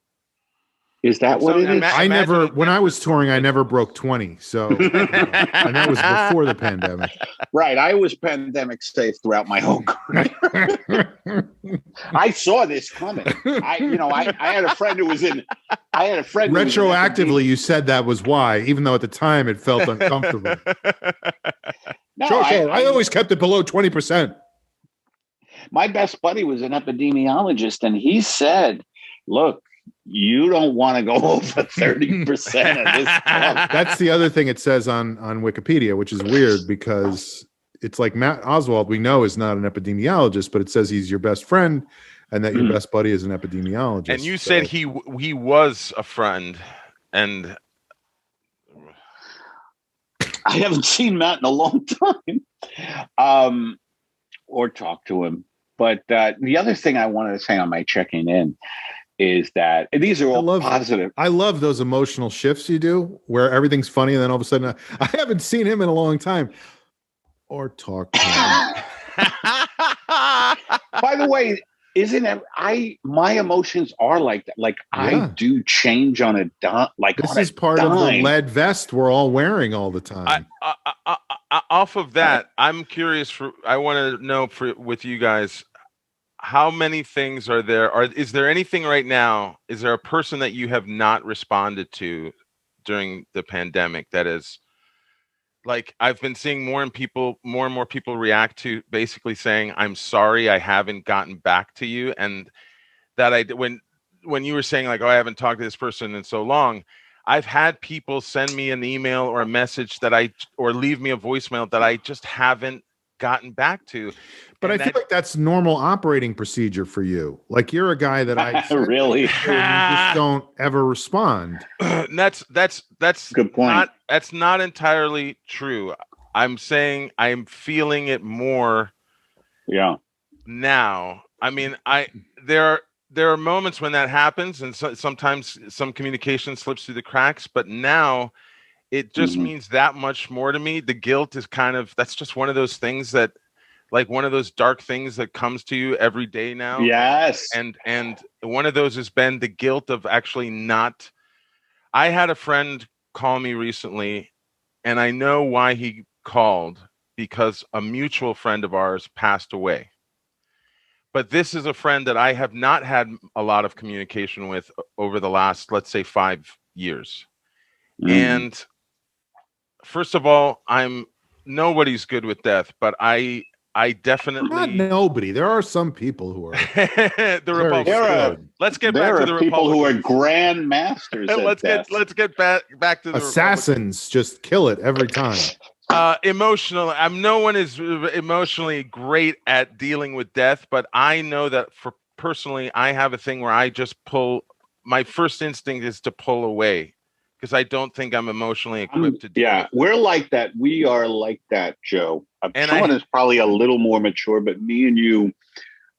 S3: Is that what it is?
S1: When I was touring, I never broke 20. So, and that was before the pandemic.
S3: Right. I was pandemic safe throughout my whole career. I saw this coming. I had a friend who was in. I had a friend.
S1: Retroactively, you said that was why, even though at the time it felt uncomfortable.
S3: No,
S1: I always kept it below 20%.
S3: My best buddy was an epidemiologist, and he said, "Look, you don't want to go over 30% of this stuff."
S1: That's the other thing it says on Wikipedia, which is weird because it's like Matt Oswald, we know, is not an epidemiologist, but it says he's your best friend and that your best buddy is an epidemiologist.
S2: And you said he was a friend, and
S3: I haven't seen Matt in a long time, or talked to him. But the other thing I wanted to say on my checking in is that these are all positive.
S1: I love those emotional shifts you do where everything's funny and then all of a sudden I haven't seen him in a long time or talk to him.
S3: By the way, isn't it? My emotions are like that. Like I do change on a dime. Like
S1: this is part of the lead vest we're all wearing all the time.
S2: Off of that, I'm curious. I want to know with you guys, how many things are there? Is there anything right now? Is there a person that you have not responded to during the pandemic that is like I've been seeing more and more people react to basically saying, "I'm sorry, I haven't gotten back to you," and that when you were saying like, "Oh, I haven't talked to this person in so long," I've had people send me an email or a message or leave me a voicemail that I just haven't gotten back to.
S1: But I feel like that's normal operating procedure for you. Like you're a guy that I
S3: really
S1: you just don't ever respond.
S2: That's
S3: good point.
S2: That's not entirely true. I'm saying I'm feeling it more.
S3: Yeah.
S2: Now, I mean, there are moments when that happens, and sometimes some communication slips through the cracks. But now, it just means that much more to me. The guilt is that's just one of those things that, like one of those dark things that comes to you every day now.
S3: Yes.
S2: And one of those has been the guilt of actually not. I had a friend call me recently, and I know why he called, because a mutual friend of ours passed away. But this is a friend that I have not had a lot of communication with over the last, let's say, 5 years. And first of all, nobody's good with death, but I definitely
S1: not nobody. There are some people who are
S2: the Republicans. Let's get back to the
S3: people who are grand masters.
S2: Let's get back to the
S1: assassins. Just kill it every time.
S2: Emotional. No one is emotionally great at dealing with death, but I know that personally, I have a thing where I just pull. My first instinct is to pull away, because I don't think I'm emotionally equipped to do it.
S3: We're like that. We are like that, Joe. Sean is probably a little more mature, but me and you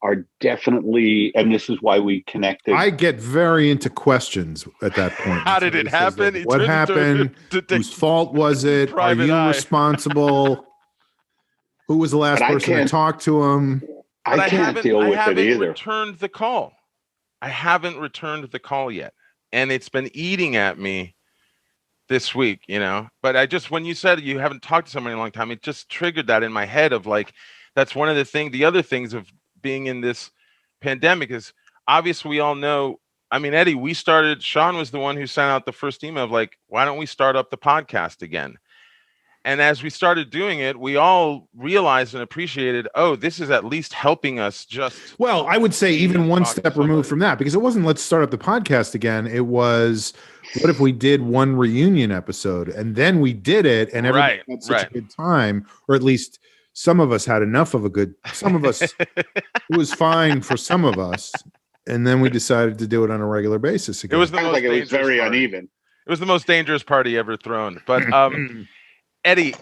S3: are definitely, and this is why we connected.
S1: I get very into questions at that point.
S2: How did it happen?
S1: Like, what happened? Whose fault was it? Are you responsible? Who was the last person to talk to him?
S3: I can't deal with it either.
S2: Returned the call. I haven't returned the call yet, and it's been eating at me this week, but when you said you haven't talked to somebody in a long time, it just triggered that in my head of like, that's one of the other things of being in this pandemic is obvious. We all know, I mean, Eddie, Sean was the one who sent out the first email of like, why don't we start up the podcast again? And as we started doing it, we all realized and appreciated, this is at least helping us just.
S1: Well, I would say even one step removed from that, because it wasn't let's start up the podcast again. It was, what if we did one reunion episode and then we did it and everybody had such a good time, or at least some of us had enough of some of us, it was fine for some of us. And then we decided to do it on a regular basis again.
S3: It was very uneven.
S2: It was the most dangerous party ever thrown. But Eddie,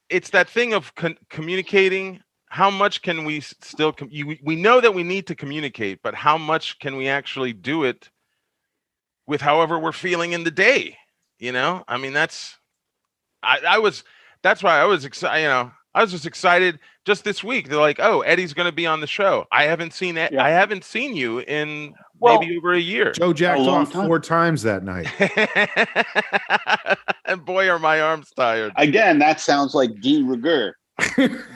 S2: it's that thing of communicating. How much can we still? We know that we need to communicate, but how much can we actually do it with however we're feeling in the day? I mean, that's why I was excited. I was just excited just this week. They're like, "Oh, Eddie's going to be on the show." I haven't seen it.
S3: Yeah.
S2: I haven't seen you in
S3: Well,
S2: maybe over a year.
S1: Joe jacked
S3: long
S1: off
S3: time.
S1: 4 times that night.
S2: And boy, are my arms tired.
S3: Again, that sounds like de rigueur.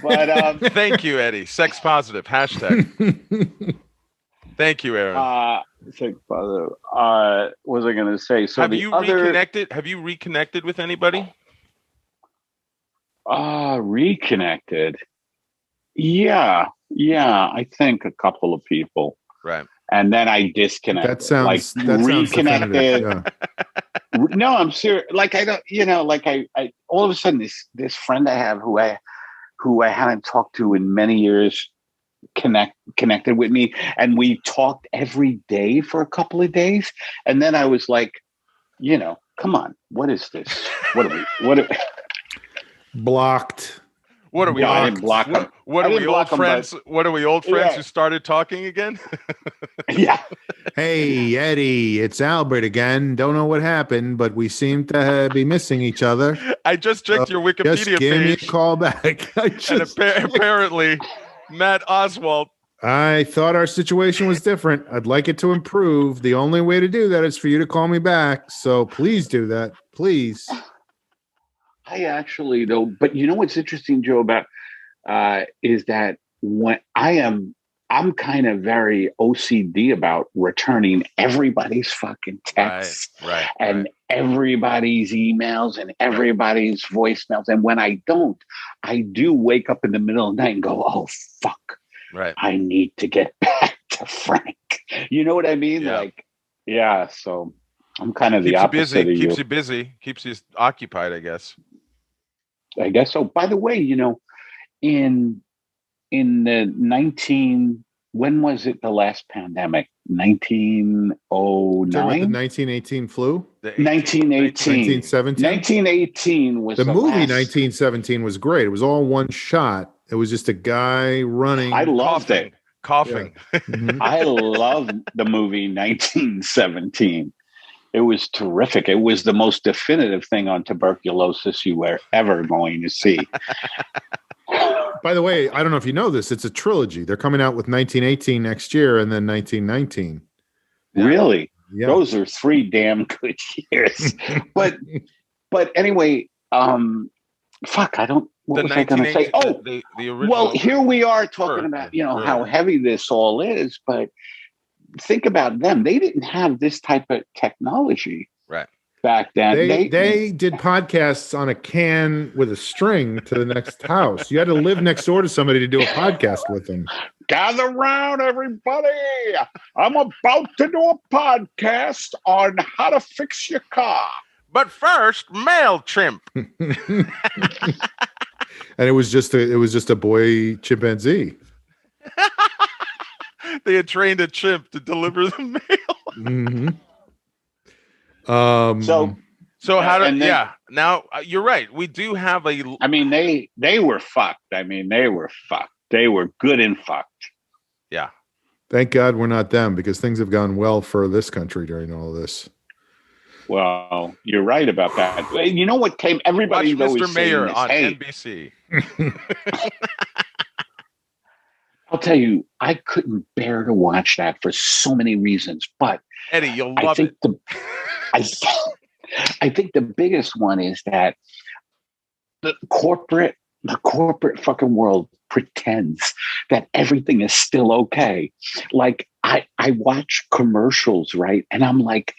S3: But
S2: Thank you, Eddie. Sex positive hashtag. Thank you, Aaron.
S3: sex positive. What was I going to say? So
S2: Have you reconnected? Have you reconnected with anybody?
S3: Reconnected. Yeah. I think a couple of people.
S2: Right.
S3: And then I disconnected.
S1: That sounds reconnected. Yeah.
S3: No, I'm serious. Like I don't, like I all of a sudden this friend I have who I haven't talked to in many years connected with me, and we talked every day for a couple of days, and then I was like, come on, what is this? What are we?
S1: Blocked.
S2: What are we?
S3: I didn't block them.
S2: What are we old friends? What are we old friends who started talking again?
S3: Yeah.
S1: Hey, Eddie, it's Albert again. Don't know what happened, but we seem to be missing each other.
S2: I just checked your Wikipedia
S1: just give
S2: page.
S1: me a call back.
S2: Apparently, Matt Oswald.
S1: I thought our situation was different. I'd like it to improve. The only way to do that is for you to call me back. So please do that. Please.
S3: I actually, though, but you know what's interesting, Joe, about is that when I'm kind of very OCD about returning everybody's fucking texts and everybody's emails and everybody's voicemails. And when I don't, I do wake up in the middle of the night and go, oh, fuck.
S2: Right.
S3: I need to get back to Frank. You know what I mean?
S2: Yeah.
S3: Like, yeah. So I'm kind of the opposite of you.
S2: Keeps you busy. Keeps you occupied, I guess.
S3: I guess so. By the way, in the when was it the last pandemic? 1909?
S1: The 1918 flu?
S3: 1918.
S1: 1917?
S3: 1918 was
S1: the movie
S3: last.
S1: 1917 was great. It was all one shot. It was just a guy running.
S3: I loved it.
S2: Coughing.
S1: Yeah. Mm-hmm.
S3: I loved the movie 1917. It was terrific. It was the most definitive thing on tuberculosis you were ever going to see.
S1: By the way, I don't know if you know this. It's a trilogy. They're coming out with 1918 next year and then 1919.
S3: Really?
S1: Yeah.
S3: Those are 3 damn good years. but anyway, fuck, I don't. What was I going to say? Oh,
S2: the original.
S3: Well, here we are talking about how heavy this all is, but think about them. They didn't have this type of technology back then.
S1: They did podcasts on a can with a string to the next house. You had to live next door to somebody to do a podcast with them.
S3: Gather round, everybody. I'm about to do a podcast on how to fix your car.
S2: But first, MailChimp.
S1: And it was just a boy chimpanzee.
S2: They had trained a chimp to deliver the mail.
S1: Mm-hmm.
S2: So how do now you're right. We do have a.
S3: I mean, they were fucked. They were good and fucked.
S2: Yeah.
S1: Thank God we're not them, because things have gone well for this country during all of this.
S3: Well, you're right about that. You know what came? Everybody
S2: Watch
S3: knows
S2: Mr. Mayor on
S3: hey,
S2: NBC.
S3: I'll tell you, I couldn't bear to watch that for so many reasons. But
S2: Eddie, you'll love it.
S3: I think the biggest one is that the corporate fucking world pretends that everything is still okay. Like I watch commercials, right? And I'm like,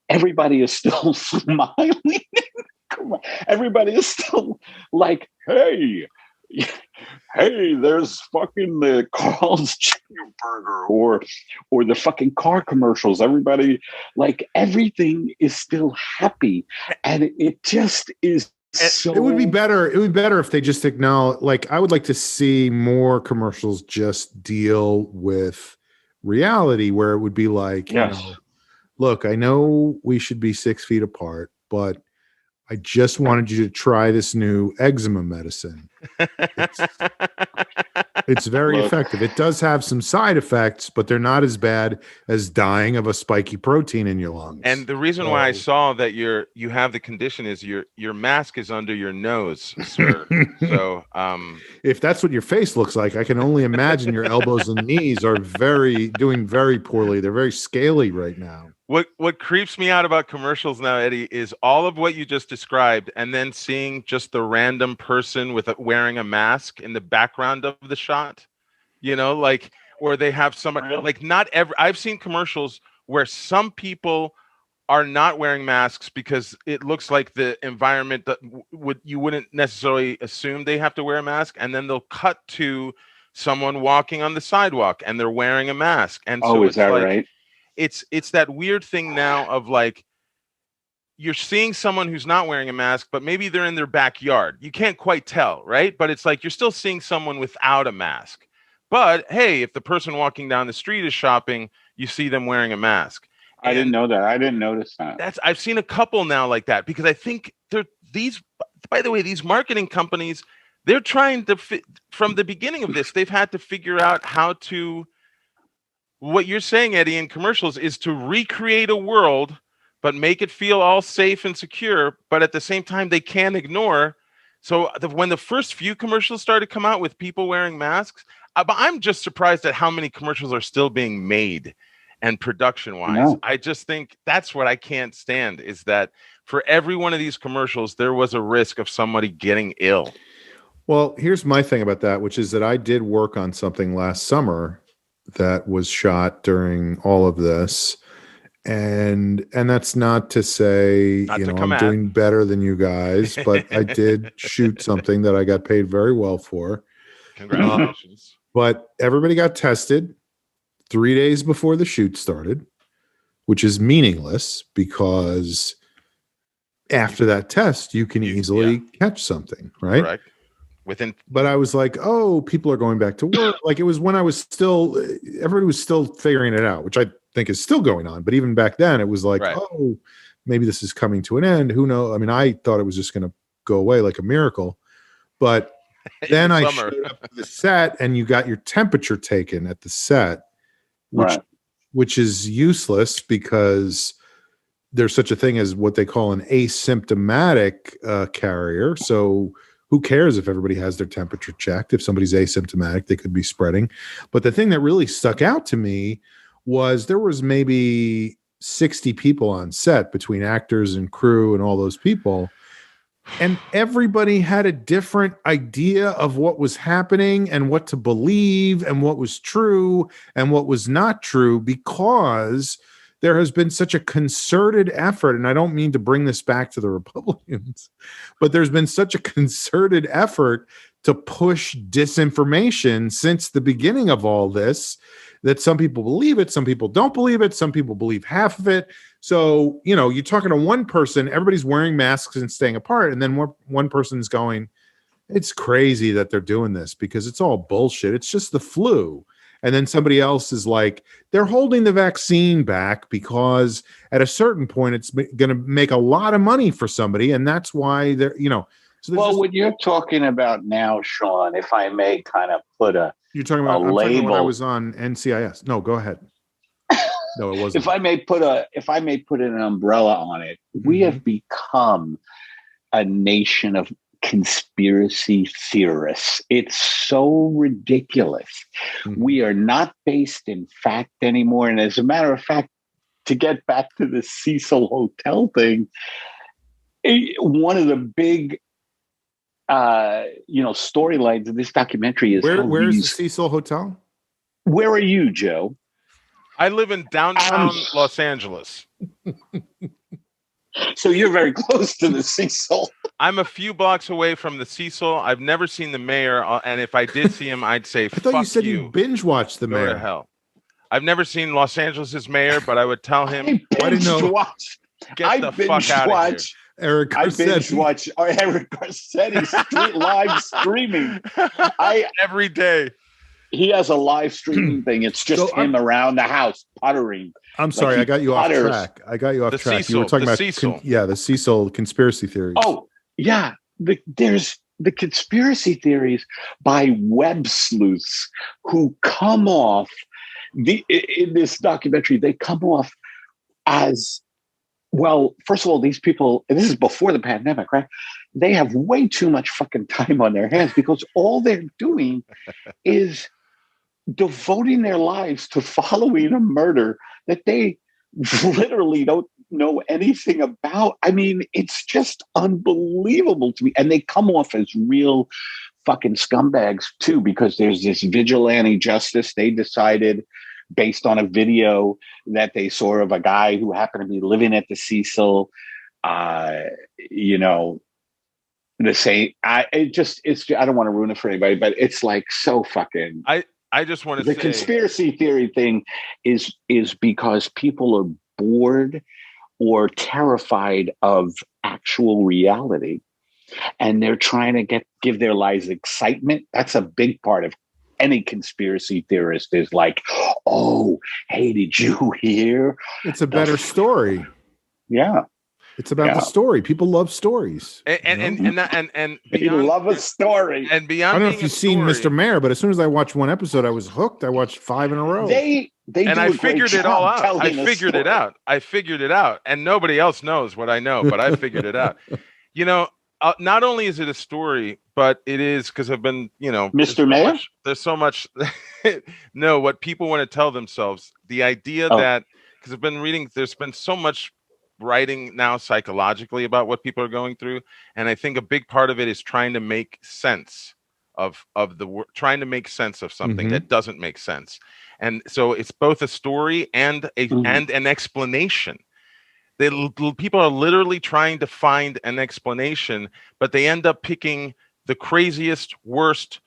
S3: everybody is still smiling. Everybody is still like, hey, there's fucking the Carl's Chicken Burger or the fucking car commercials. Everybody, like, everything is still happy, and it just is. So
S1: it would be better. It would be better if they just acknowledge. Like, I would like to see more commercials just deal with reality, where it would be like, look, I know we should be 6 feet apart, but I just wanted you to try this new eczema medicine. It's very
S3: Look.
S1: effective. It does have some side effects, but they're not as bad as dying of a spiky protein in your lungs.
S2: And the reason why I saw that you have the condition is your mask is under your nose, sir. So
S1: if that's what your face looks like, I can only imagine your elbows and knees are doing very poorly. They're very scaly right now.
S2: What creeps me out about commercials now, Eddie, is all of what you just described, and then seeing just the random person wearing a mask in the background of the shot. You know, like, or they have somebody like I've seen commercials where some people are not wearing masks because it looks like the environment that you wouldn't necessarily assume they have to wear a mask, and then they'll cut to someone walking on the sidewalk and they're wearing a mask. And so
S3: is that
S2: like,
S3: right?
S2: It's that weird thing now of like, you're seeing someone who's not wearing a mask, but maybe they're in their backyard. You can't quite tell, right? But it's like you're still seeing someone without a mask. But hey, if the person walking down the street is shopping, you see them wearing a mask.
S3: I didn't know that. I didn't notice that.
S2: I've seen a couple now like that, because I think by the way, these marketing companies, they're trying to from the beginning of this, they've had to figure out how to, what you're saying, Eddie, in commercials is to recreate a world, but make it feel all safe and secure. But at the same time, they can't ignore. So when the first few commercials started to come out with people wearing masks, I'm just surprised at how many commercials are still being made and production-wise. No. I just think that's what I can't stand, is that for every one of these commercials, there was a risk of somebody getting ill.
S1: Well, here's my thing about that, which is that I did work on something last summer that was shot during all of this. And that's not to say, I'm doing better than you guys, but I did shoot something that I got paid very well for.
S2: Congratulations.
S1: But everybody got tested 3 days before the shoot started, which is meaningless because after that test, you can easily catch something, right?
S2: Correct.
S1: But I was like, oh, people are going back to work. Like, it was when everybody was still figuring it out, which I think is still going on. But even back then, it was like, oh, maybe this is coming to an end. Who knows? I mean, I thought it was just going to go away like a miracle. But then I showed up to the set, and you got your temperature taken at the set, which is useless because there's such a thing as what they call an asymptomatic carrier. So who cares if everybody has their temperature checked? If somebody's asymptomatic, they could be spreading. But the thing that really stuck out to me was there was maybe 60 people on set between actors and crew and all those people. And everybody had a different idea of what was happening and what to believe and what was true and what was not true, because there has been such a concerted effort, and I don't mean to bring this back to the Republicans, but there's been such a concerted effort to push disinformation since the beginning of all this, that some people believe it, some people don't believe it, some people believe half of it. So, you're talking to one person, everybody's wearing masks and staying apart, and then one person's going, it's crazy that they're doing this because it's all bullshit. It's just the flu. And then somebody else is like, they're holding the vaccine back because at a certain point, it's going to make a lot of money for somebody. And that's why they're, So
S3: what you're talking about now, Sean, if I may kind of put
S1: you're talking about, I'm talking about when I was on NCIS. No, go ahead. No, it wasn't.
S3: If I may put an umbrella on it, we have become a nation of conspiracy theorists. It's so ridiculous. We are not based in fact anymore. And as a matter of fact, to get back to the Cecil Hotel thing, one of the big storylines of this documentary is
S1: where is the Cecil Hotel?
S3: Where are you, Joe?
S2: I live in downtown Los Angeles.
S3: So you're very close to the Cecil.
S2: I'm a few blocks away from the Cecil. I've never seen the mayor, and if I did see him, I'd say,
S1: I thought you said you binge watched the mayor.
S2: Go to hell. I've never seen Los Angeles' mayor, but I would tell him,
S3: get the fuck out of here.
S1: Eric Garcetti.
S3: I binge watch Eric Garcetti live streaming.
S2: Every day.
S3: He has a live streaming thing. It's just him around the house puttering.
S1: I'm sorry, I got you off track.
S2: Cecil,
S1: you were talking about
S2: Cecil.
S1: the Cecil conspiracy theories.
S3: Oh, yeah. There's the conspiracy theories by web sleuths who come off in this documentary, they come off as, well, first of all, these people, and this is before the pandemic, right? They have way too much fucking time on their hands because all they're doing is devoting their lives to following a murder that they literally don't know anything about. I mean, it's just unbelievable to me. And they come off as real fucking scumbags too, because there's this vigilante justice they decided based on a video that they saw of a guy who happened to be living at the Cecil, you know, the same. I don't want to ruin it for anybody, but it's like so fucking.
S2: I just want to
S3: say the conspiracy theory thing is because people are bored or terrified of actual reality, and they're trying to give their lives excitement. That's a big part of any conspiracy theorist is like, oh, hey, did you hear?
S1: It's a better story.
S3: Yeah.
S1: It's about the story. People love stories.
S2: And beyond,
S3: they love a story.
S2: And beyond,
S1: I don't know if you've seen Mr. Mayor, but as soon as I watched one episode, I was hooked. I watched 5 in a row.
S3: They
S2: and I figured it all out. I figured it out. And nobody else knows what I know, but I figured it out. You know, not only is it a story, but it is, because I've been, you know,
S3: Mr. Mayor.
S2: There's so much. No, what people want to tell themselves. The idea that, because I've been reading, there's been so much writing now psychologically about what people are going through, and I think a big part of it is trying to make sense of trying to make sense of something that doesn't make sense. And so it's both a story and and an explanation. People are literally trying to find an explanation, but they end up picking the craziest, worst,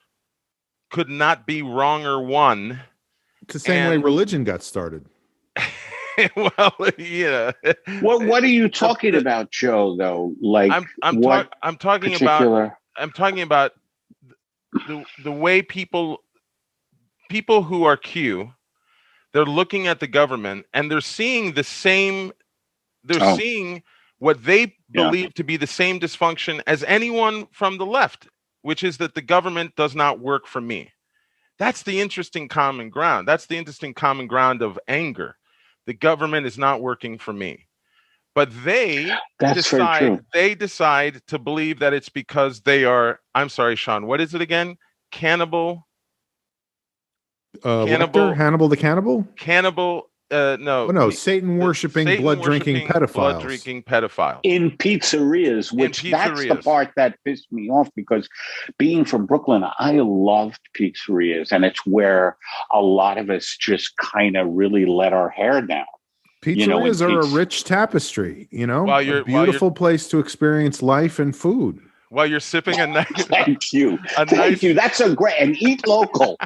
S2: could not be wronger one.
S1: It's the same way religion got started.
S2: Well, yeah.
S3: What are you talking about, Joe? Though, like,
S2: I'm talking about the way people who are Q, they're looking at the government and they're seeing the same. They're seeing what they believe to be the same dysfunction as anyone from the left, which is that the government does not work for me. That's the interesting common ground. That's the interesting common ground of anger. The government is not working for me. But they decide to believe that it's because they are, I'm sorry, Sean, what is it again? Hannibal
S1: the cannibal?
S2: No,
S1: Satan worshipping, blood drinking pedophiles.
S3: In pizzerias, that's the part that pissed me off, because being from Brooklyn, I loved pizzerias, and it's where a lot of us just kind of really let our hair down.
S1: Pizzerias are a rich tapestry, a beautiful place to experience life and food.
S2: While you're sipping a nice...
S3: Thank you. That's a great... And eat local.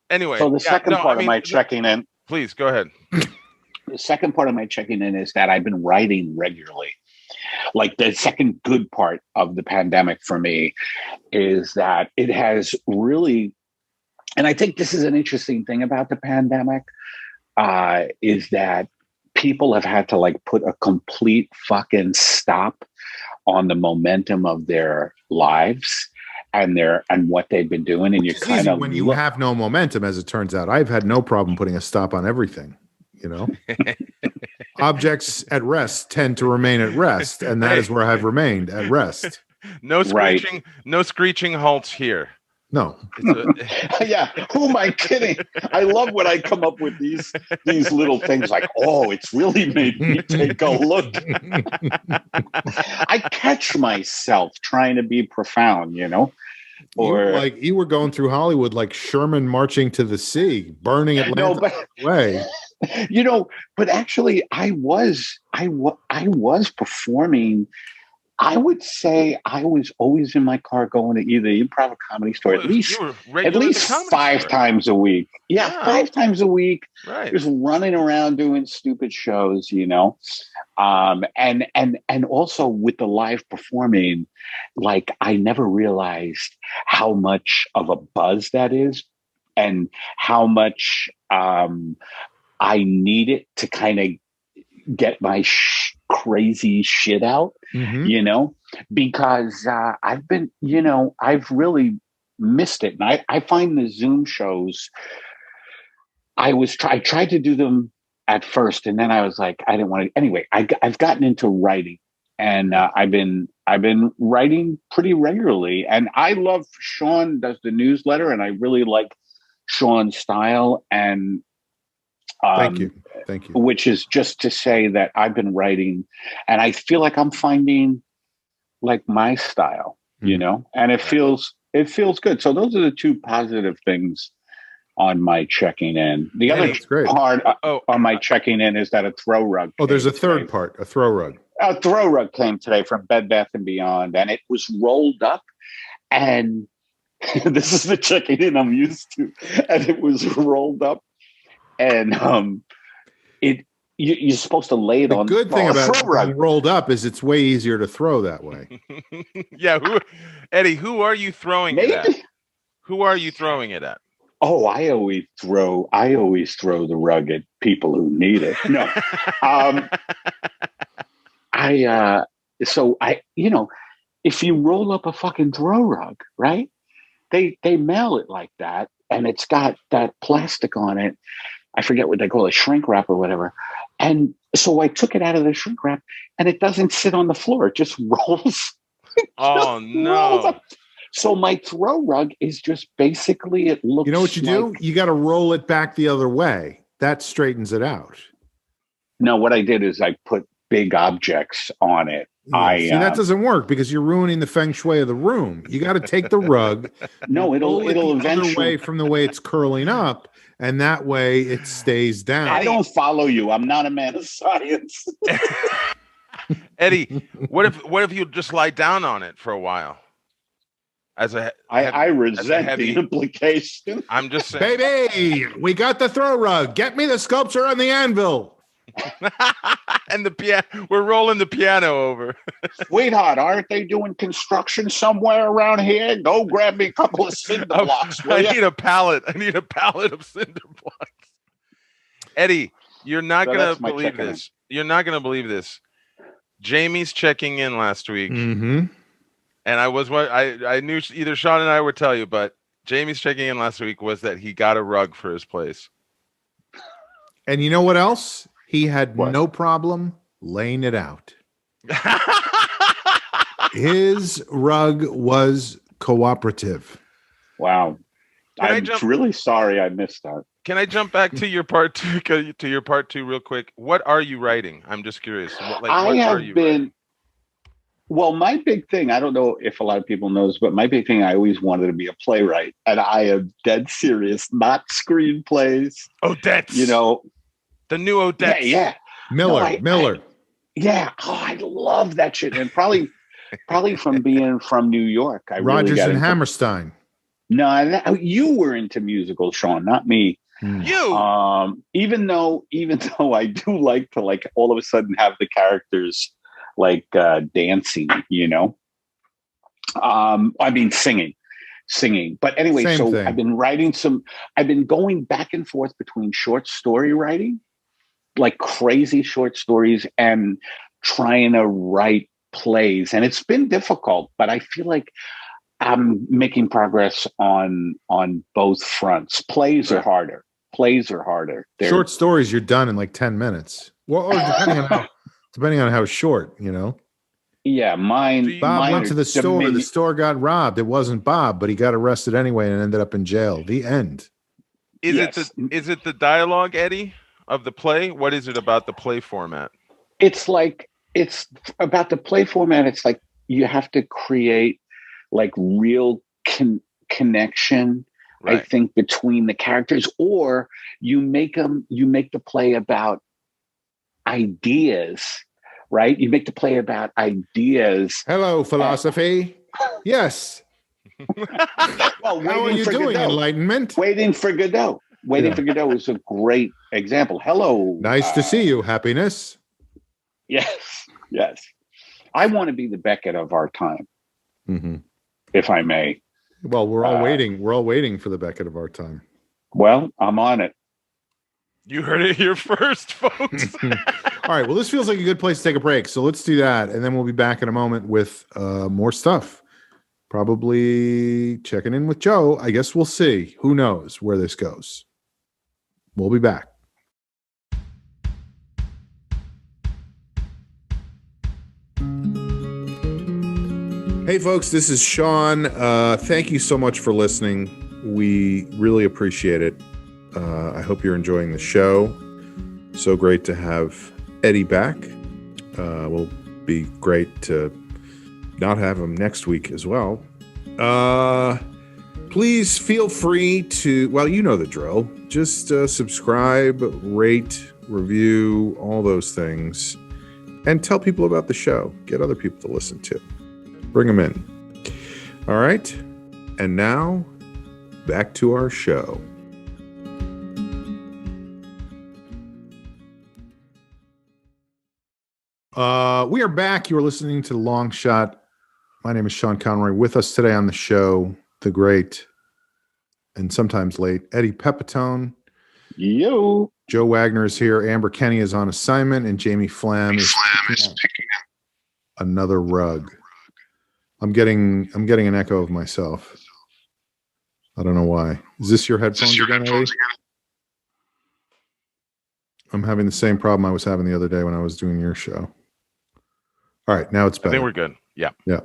S2: Anyway,
S3: so the second part of my checking in,
S2: please go ahead.
S3: The second part of my checking in is that I've been writing regularly. Like, the second good part of the pandemic for me is that it has really, and I think this is an interesting thing about the pandemic, is that people have had to like put a complete fucking stop on the momentum of their lives and what they've been doing. And you're kind of,
S1: when you have no momentum, as it turns out. I've had no problem putting a stop on everything. Objects at rest tend to remain at rest, and that is where I've remained, at rest.
S2: No screeching halts here.
S1: No.
S3: Yeah, who am I kidding? I love when I come up with these little things like, oh, it's really made me take a look. I catch myself trying to be profound, Or
S1: you were going through Hollywood like Sherman marching to the sea, burning Atlanta away.
S3: But actually I was performing. I would say I was always in my car going to either improv or comedy store at least 5 times a week. Yeah, 5 times a week.
S2: Right.
S3: Just running around doing stupid shows, and also with the live performing, like, I never realized how much of a buzz that is, and how much I need it to kind of get my crazy shit out, you know, because I've been, you know, I've really missed it. And I find the Zoom shows, I tried to do them at first, and then I was like, I didn't want to. Anyway, I've gotten into writing, and I've been writing pretty regularly. And I love Sean does the newsletter, and I really like Sean's style. And
S1: thank you.
S3: Which is just to say that I've been writing, and I feel like I'm finding like my style, you know, and it feels good. So those are the two positive things on my checking in. The other part on my checking in is that a throw rug.
S1: Oh, there's a third part, a throw rug.
S3: A throw rug came today from Bed Bath & Beyond, and it was rolled up, and this is the checking in I'm used to, and it was rolled up, and you're supposed to lay it on.
S1: The good thing about it being rolled up is it's way easier to throw that way.
S2: Yeah, Eddie, who are you throwing it at? Who are you throwing it at?
S3: Oh, I always throw the rug at people who need it. No, you know, if you roll up a fucking throw rug, right? They mail it like that, and it's got that plastic on it. I forget what they call it, shrink wrap or whatever. And so I took it out of the shrink wrap, and it doesn't sit on the floor. It just rolls. Rolls up. So my throw rug is just basically, it looks. You
S1: know what you do? You got to roll it back the other way. That straightens it out.
S3: No, what I did is I put big objects on it.
S1: See, that doesn't work because you're ruining the feng shui of the room. You got to take the rug.
S3: No, it'll eventually
S1: way from the way it's curling up, and that way it stays down.
S3: I don't follow you. I'm not a man of science.
S2: Eddie, what if you just lie down on it for a while?
S3: I resent the implication.
S2: I'm just saying,
S1: baby, we got the throw rug. Get me the sculpture on the anvil.
S2: And the piano, we're rolling the piano over.
S3: Sweetheart, aren't they doing construction somewhere around here? Go grab me a couple of cinder blocks.
S2: I need a pallet of cinder blocks. Eddie, you're not going to believe this. You're not going to believe this. Jamie's checking in last week. And I knew either Sean and I would tell you, but Jamie's checking in last week was that he got a rug for his place.
S1: And you know what else? He had no problem laying it out. His rug was cooperative.
S3: Wow. I'm really sorry I missed that.
S2: Can I jump back to your part two real quick? What are you writing? I'm just curious. What are you writing?
S3: Well, my big thing, I don't know if a lot of people knows, but my big thing, I always wanted to be a playwright. And I am dead serious, not screenplays.
S2: Odets.
S3: You know.
S2: The new Odets.
S3: Yeah.
S1: Miller.
S3: Yeah. Oh, I love that shit. And probably from being from New York.
S1: Rodgers and Hammerstein.
S3: No, you were into musicals, Sean, not me.
S2: You.
S3: Even though I do like to all of a sudden have the characters dancing, you know. I mean singing. But anyway,
S1: Same thing.
S3: I've been going back and forth between short story writing, like crazy short stories, and trying to write plays. And it's been difficult, but I feel like I'm making progress on both fronts. Plays are harder.
S1: Short stories, you're done in like 10 minutes. Well, or depending on how short, you know.
S3: Yeah,
S1: Bob went to the store. The store got robbed. It wasn't Bob, but he got arrested anyway and ended up in jail. The end.
S2: Is it the dialogue, Eddie, of the play? What is it about the play format?
S3: It's about the play format. It's like you have to create like real connection. Right. I think between the characters, or you make the play about ideas. Right? You make the play about ideas.
S1: Hello, philosophy. Yes.
S3: Well,
S1: how are you doing, Godot? Enlightenment?
S3: Waiting for Godot. For Godot is a great example. Hello.
S1: Nice to see you, happiness.
S3: Yes. I want to be the Beckett of our time, if I may.
S1: Well, we're all waiting. We're all waiting for the Beckett of our time.
S3: Well, I'm on it.
S2: You heard it here first, folks.
S1: All right. Well, this feels like a good place to take a break. So let's do that. And then we'll be back in a moment with more stuff. Probably checking in with Joe. I guess we'll see. Who knows where this goes? We'll be back. Hey, folks, this is Sean. Thank you so much for listening. We really appreciate it. I hope you're enjoying the show. So great to have Eddie back. Will be great to not have him next week as well. Please feel free to, well, you know the drill. Just subscribe, rate, review, all those things. And tell people about the show. Get other people to listen to. Bring them in. All right. And now, back to our show. We are back. You are listening to The Long Shot. My name is Sean Conroy. With us today on the show, the great and sometimes late Eddie Pepitone.
S3: Yo.
S1: Joe Wagner is here. Amber Kenny is on assignment, and Jamie Flam is picking up another rug. I'm getting an echo of myself. I don't know why. Is this your headphones again, Eddie? I'm having the same problem I was having the other day when I was doing your show. All right, now it's better.
S2: I think we're good. Yeah.
S1: Yeah.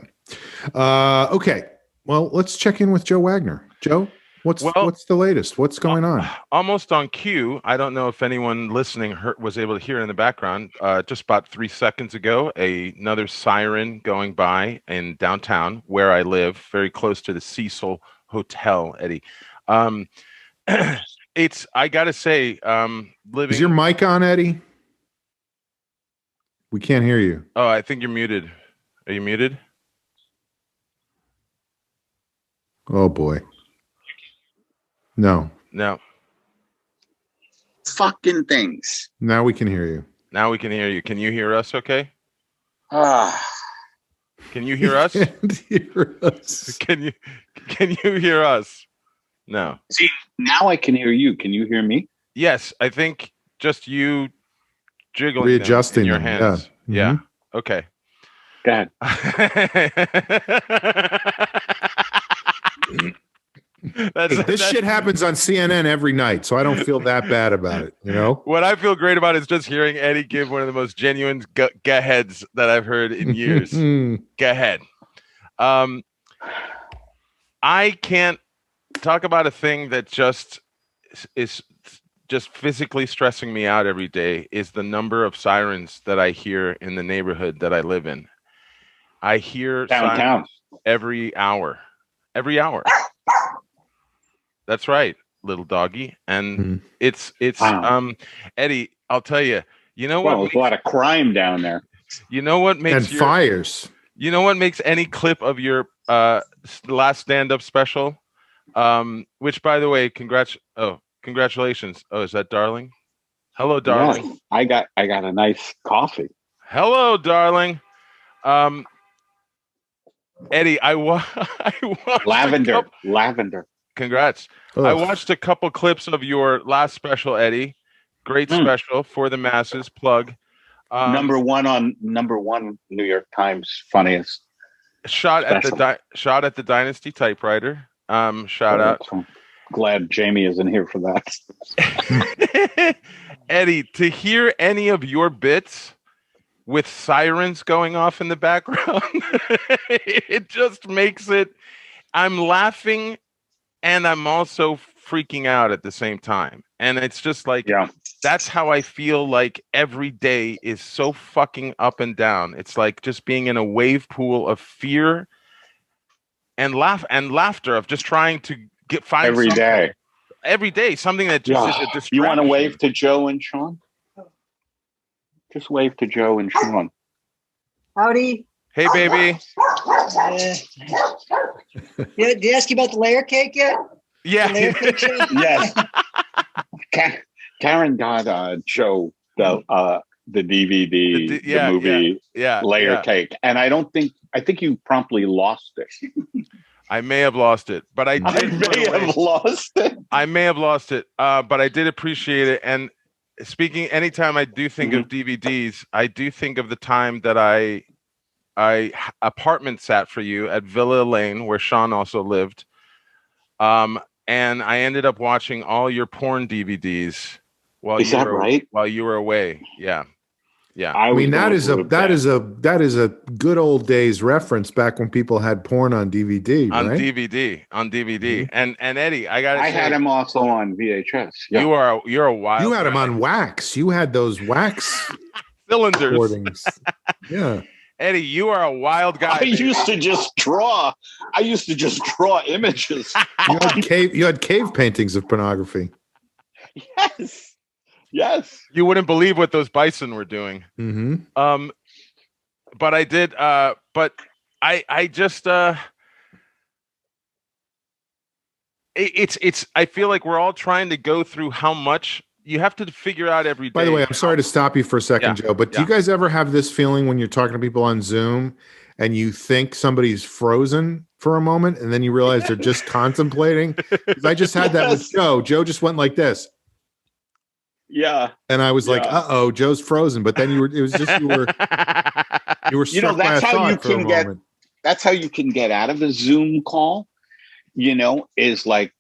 S1: Okay. Well, let's check in with Joe Wagner. Joe, what's the latest? What's going on?
S2: Almost on cue. I don't know if anyone listening was able to hear in the background. Just about 3 seconds ago, another siren going by in downtown where I live, very close to the Cecil Hotel, Eddie. I gotta say, living.
S1: Is your mic on, Eddie? We can't hear you.
S2: Oh, I think you're muted. Are you muted?
S1: Oh boy. No.
S3: Fucking things.
S1: Now we can hear you.
S2: Now we can hear you. Can you hear us okay?
S3: Ah.
S2: Can you hear us?
S1: Can't hear us.
S2: Can you hear us? No.
S3: See, now I can hear you. Can you hear me?
S2: Yes, I think just you jiggling
S1: readjusting
S2: in your hands. Yeah.
S1: Mm-hmm.
S2: Okay.
S3: Go ahead.
S1: This shit happens on CNN every night, so I don't feel that bad about it. You know
S2: what I feel great about is just hearing Eddie give one of the most genuine go-heads that I've heard in years. Go ahead. I can't talk about a thing that just is just physically stressing me out every day is the number of sirens that I hear in the neighborhood that I live in. I hear
S3: downtown
S2: every hour. That's right, little doggy. And it's wow. Eddie, I'll tell you, what?
S3: There's a lot of crime down there.
S2: You know what makes
S1: fires.
S2: You know what makes any clip of your last stand-up special? Which, by the way, congratulations. Oh, is that darling? Hello, darling.
S3: Yeah, I got a nice coffee.
S2: Hello, darling. Eddie, I watched
S3: lavender.
S2: Congrats. Ugh. I watched a couple clips of your last special, Eddie. Great special for the masses. Plug.
S3: Number one New York Times funniest.
S2: Shot at the Dynasty typewriter. Shout out.
S3: Glad Jamie isn't here for that.
S2: Eddie, to hear any of your bits with sirens going off in the background, it just makes it. I'm laughing and I'm also freaking out at the same time. And it's just like, that's how I feel like every day is so fucking up and down. It's like just being in a wave pool of fear and laughter of just trying to find
S3: every day
S2: something that just is a distraction.
S3: You want to wave to Joe and Sean? Just wave to Joe and Sean.
S4: Howdy.
S2: Hey, baby.
S4: Did he ask you about the layer cake yet?
S2: Yeah.
S3: Yes. Karen got Joe the DVD, the movie Layer Cake. And I think you promptly lost it.
S2: I may have lost it, but I may have lost it. But I did appreciate it. And speaking, anytime I do think of DVDs, I do think of the time that I apartment sat for you at Villa Lane, where Sean also lived. And I ended up watching all your porn DVDs while you were away. Yeah. Yeah.
S1: I mean, that is a good old days reference back when people had porn on DVD,
S2: on
S1: right?
S2: DVD. Mm-hmm. And Eddie, I
S3: had him also on VHS.
S2: Yeah. You're a wild.
S1: You had
S2: guy.
S1: him on wax. You had those wax
S2: cylinders.
S1: Recordings. Yeah.
S2: Eddie, you are a wild guy.
S5: I used to just draw images.
S1: You had cave paintings of pornography.
S5: Yes.
S2: You wouldn't believe what those bison were doing.
S1: Mm-hmm.
S2: But I did. But I just. It's. I feel like we're all trying to go through how much. You have to figure out every day.
S1: By the way, I'm sorry to stop you for a second, Joe, but do you guys ever have this feeling when you're talking to people on Zoom and you think somebody's frozen for a moment and then you realize they're just contemplating? 'Cause I just had that with Joe. Joe just went like this.
S5: Yeah.
S1: And I was like, uh-oh, Joe's frozen. But then you were struck by a thought for a moment.
S5: That's how you can get out of the Zoom call, is like,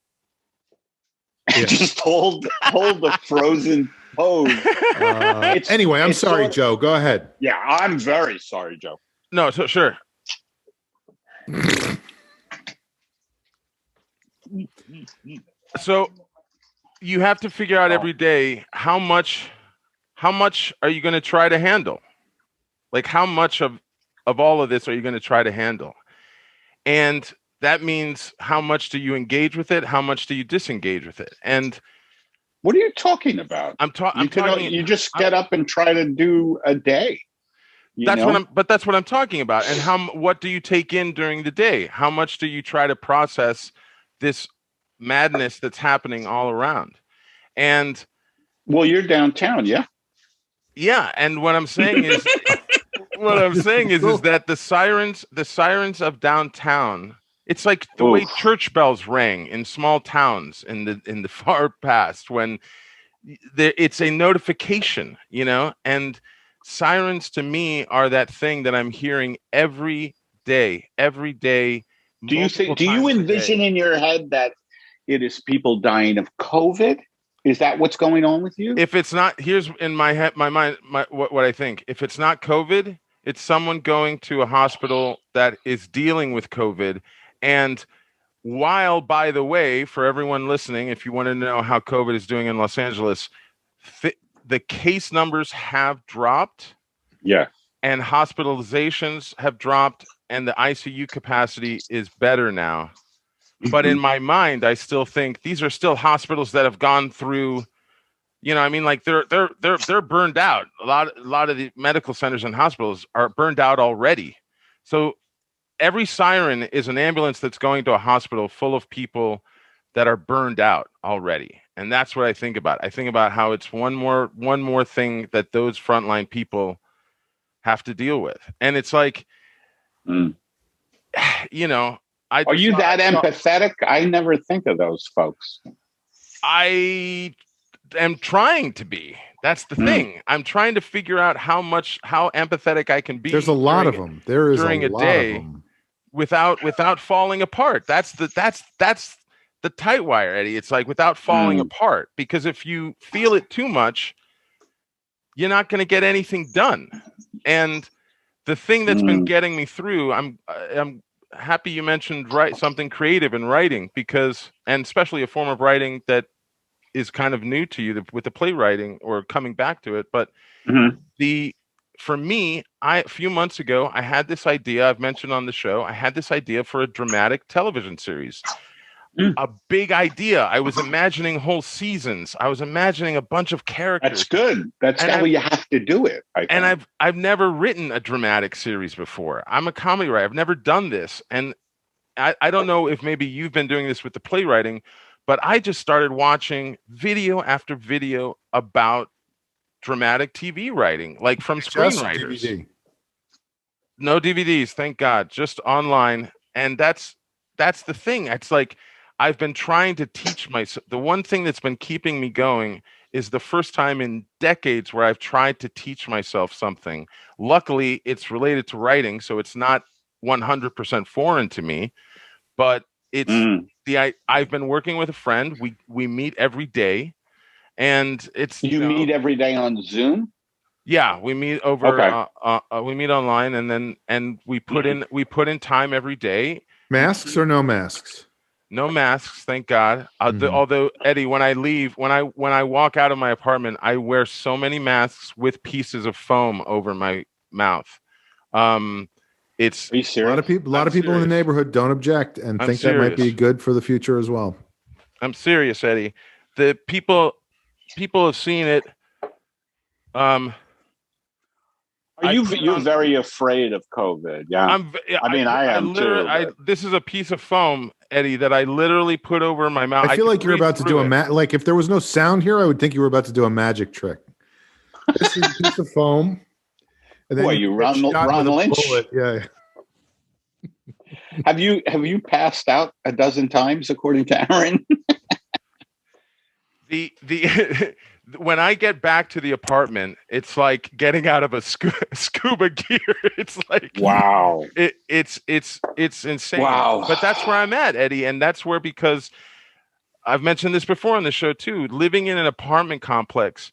S5: just hold the frozen pose.
S1: Anyway, I'm sorry, Joe. Go ahead.
S5: Yeah, I'm very sorry, Joe.
S2: No, sure. So you have to figure out every day how much are you going to try to handle? Like how much of all of this are you going to try to handle? And that means how much do you engage with it? How much do you disengage with it? And
S5: what are you talking about?
S2: I'm talking.
S5: You just get up and try to do a day.
S2: That's what I'm talking about. And what do you take in during the day? How much do you try to process this madness that's happening all around? And
S5: well, you're downtown, yeah.
S2: Yeah, and what I'm saying is is that the sirens of downtown. It's like the way church bells rang in small towns in the far past when it's a notification, and sirens to me are that thing that I'm hearing every day.
S5: Do you envision in your head that it is people dying of COVID? Is that what's going on with you?
S2: If it's not, here's in my head, my mind, what I think. If it's not COVID, it's someone going to a hospital that is dealing with COVID. And while, by the way, for everyone listening, if you want to know how COVID is doing in Los Angeles, the case numbers have dropped.
S5: Yeah.
S2: And hospitalizations have dropped, and the ICU capacity is better now. But in my mind, I still think these are still hospitals that have gone through, like they're burned out. A lot of the medical centers and hospitals are burned out already. So every siren is an ambulance that's going to a hospital full of people that are burned out already. And that's what I think about. I think about how it's one more thing that those frontline people have to deal with. And it's like,
S5: are you that empathetic? I never think of those folks.
S2: I am trying to be. That's the thing. I'm trying to figure out how empathetic I can be.
S1: There's a lot of them. There is
S2: during a day without falling apart. That's the tight wire, Eddie. It's like without falling apart, because if you feel it too much, you're not going to get anything done. And the thing that's been getting me through, I'm happy you mentioned something creative in writing, and especially a form of writing that is kind of new to you with the playwriting or coming back to it. But for me, a few months ago, I had this idea I've mentioned on the show. I had this idea for a dramatic television series. A big idea. I was imagining whole seasons. I was imagining a bunch of characters.
S5: That's good. That's how you have to do it.
S2: And I've never written a dramatic series before. I'm a comedy writer. I've never done this. And I don't know if maybe you've been doing this with the playwriting, but I just started watching video after video about dramatic TV writing, like from screenwriters. DVD. No DVDs, thank God, just online. And that's the thing. It's like I've been trying to teach myself. The one thing that's been keeping me going is the first time in decades where I've tried to teach myself something. Luckily, it's related to writing, so it's not 100% foreign to me, but I've been working with a friend. We meet every day, and it's
S5: you meet every day on Zoom.
S2: Yeah, we meet over. We meet online, and we put in time every day.
S1: Masks or no masks?
S2: No masks, thank God. Although Eddie, when I walk out of my apartment, I wear so many masks with pieces of foam over my mouth. It's
S5: Are you serious?
S1: A lot of people in the neighborhood don't object and think that might be good for the future as well.
S2: I'm serious, Eddie. The people have seen it.
S5: You're very afraid of COVID? Yeah. I am too.
S2: This is a piece of foam, Eddie, that I literally put over my mouth.
S1: I feel like you're about to do like if there was no sound here, I would think you were about to do a magic trick. This is a piece of foam.
S5: And then you Ron Lynch?
S1: Yeah.
S5: Have you passed out a dozen times, according to Aaron?
S2: When I get back to the apartment, it's like getting out of a scuba gear. It's like,
S5: wow,
S2: it's insane.
S5: Wow.
S2: But that's where I'm at, Eddie, and that's where, because I've mentioned this before on the show too. Living in an apartment complex,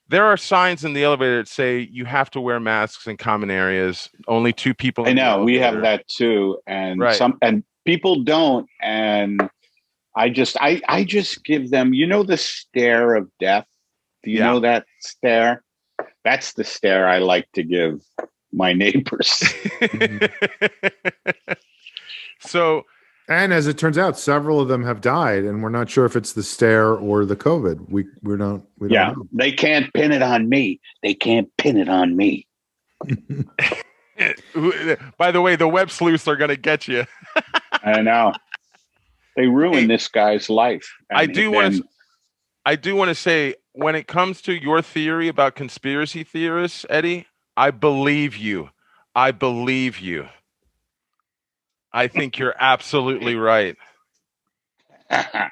S2: there are signs in the elevator that say you have to wear masks in common areas. Only 2 people.
S5: I know we have that too, and and people don't. And I just give them, the stare of death. Do you know that stare? That's the stare I like to give my neighbors.
S2: So,
S1: and as it turns out, several of them have died, and we're not sure if it's the stare or the COVID. We don't know.
S5: They can't pin it on me. They can't pin it on me.
S2: By the way, the web sleuths are going to get you.
S5: I know. They ruined this guy's life.
S2: I do want to say, when it comes to your theory about conspiracy theorists, Eddie, I believe you. I think you're absolutely right.
S5: I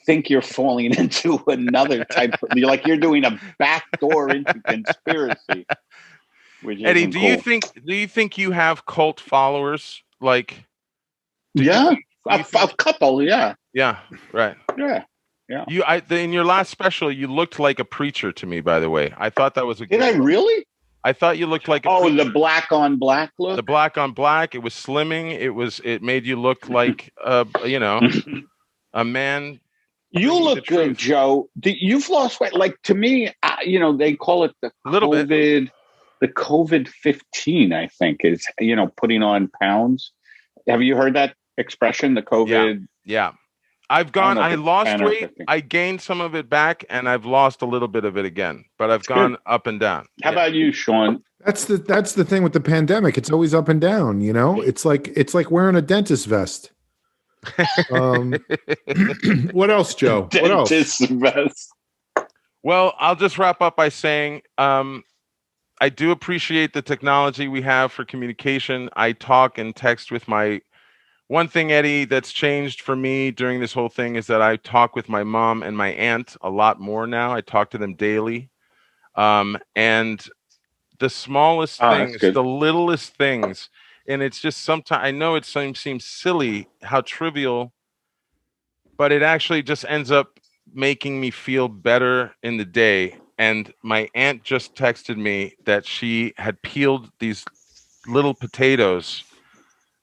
S5: think you're falling into another type of, you're doing a backdoor into conspiracy.
S2: Eddie, do you think you have cult followers? Like,
S5: a couple, yeah.
S2: Yeah, right.
S5: Yeah.
S2: In your last special, you looked like a preacher to me, by the way. I thought that was a good
S5: Did I really?
S2: I thought you looked like a
S5: preacher. The black on black look?
S2: The black on black. It was slimming. It made you look like a man.
S5: You look good, Joe. You've lost weight. Like, to me, they call it the COVID, the COVID-15, I think, is, putting on pounds. Have you heard that expression, the COVID?
S2: Yeah. I lost weight. I gained some of it back, and I've lost a little bit of it again, but I've gone up and down.
S5: How about you, Sean?
S1: That's the thing with the pandemic. It's always up and down, It's like wearing a dentist vest. What else, Joe?
S5: Dentist vest.
S2: Well, I'll just wrap up by saying, I do appreciate the technology we have for communication. I talk and text with one thing, Eddie, that's changed for me during this whole thing is that I talk with my mom and my aunt a lot more now. I talk to them daily. And the smallest things, the littlest things, and it's just sometimes, I know it seems silly how trivial, but it actually just ends up making me feel better in the day. And my aunt just texted me that she had peeled these little potatoes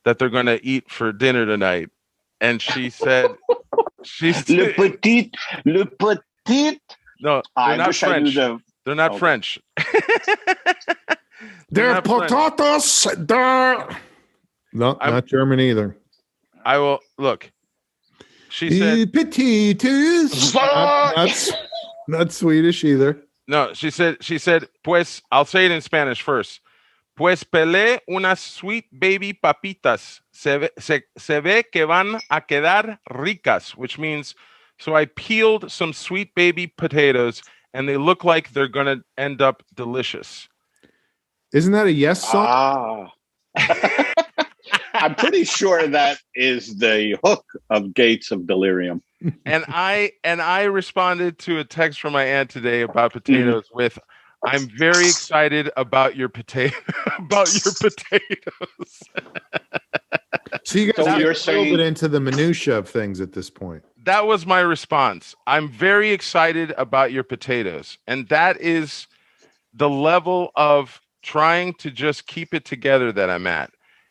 S2: that they're going to eat for dinner tonight. And she said,
S5: Le petit.
S2: No, they're not French. They're not French.
S1: They're potatoes. No, not German either.
S2: I will look. She said
S1: potatoes. Not Swedish either.
S2: No, she said, pues, I'll say it in Spanish first. Pues pelé unas sweet baby papitas. Se ve que van a quedar ricas, which means, so I peeled some sweet baby potatoes, and they look like they're going to end up delicious.
S1: Isn't that a yes song?
S5: I'm pretty sure that is the hook of Gates of Delirium.
S2: And I responded to a text from my aunt today about potatoes with, "I'm very excited about your potatoes."
S1: So you guys
S5: you're
S1: are
S5: saying,
S1: a little bit into the minutia of things at this point.
S2: That was my response. "I'm very excited about your potatoes." And that is the level of trying to just keep it together that I'm at.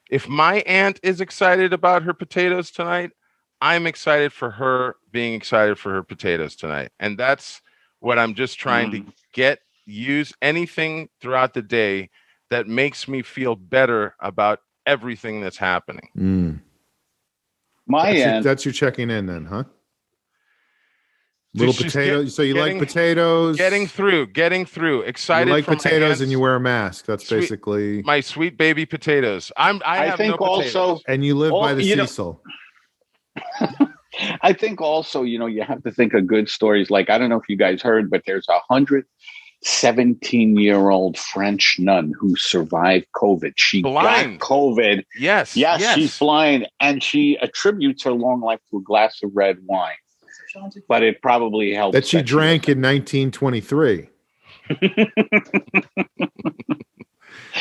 S2: If my aunt is excited about her potatoes tonight, I'm excited for her being excited for her potatoes tonight. And that's what I'm just trying to use anything throughout the day that makes me feel better about everything that's happening.
S1: That's your checking in then, huh? Little potato. So you like potatoes?
S2: Getting through. Excited.
S1: You like potatoes and you wear a mask. That's basically
S2: my sweet baby potatoes. I have
S5: think
S2: no
S5: also,
S2: and
S1: you live by the Cecil.
S5: I think also, you have to think of good stories. Like, I don't know if you guys heard, but there's 117-year-old French nun who survived COVID. She got COVID.
S2: Yes,
S5: she's blind, and she attributes her long life to a glass of red wine. But it probably helped
S1: that she drank in 1923.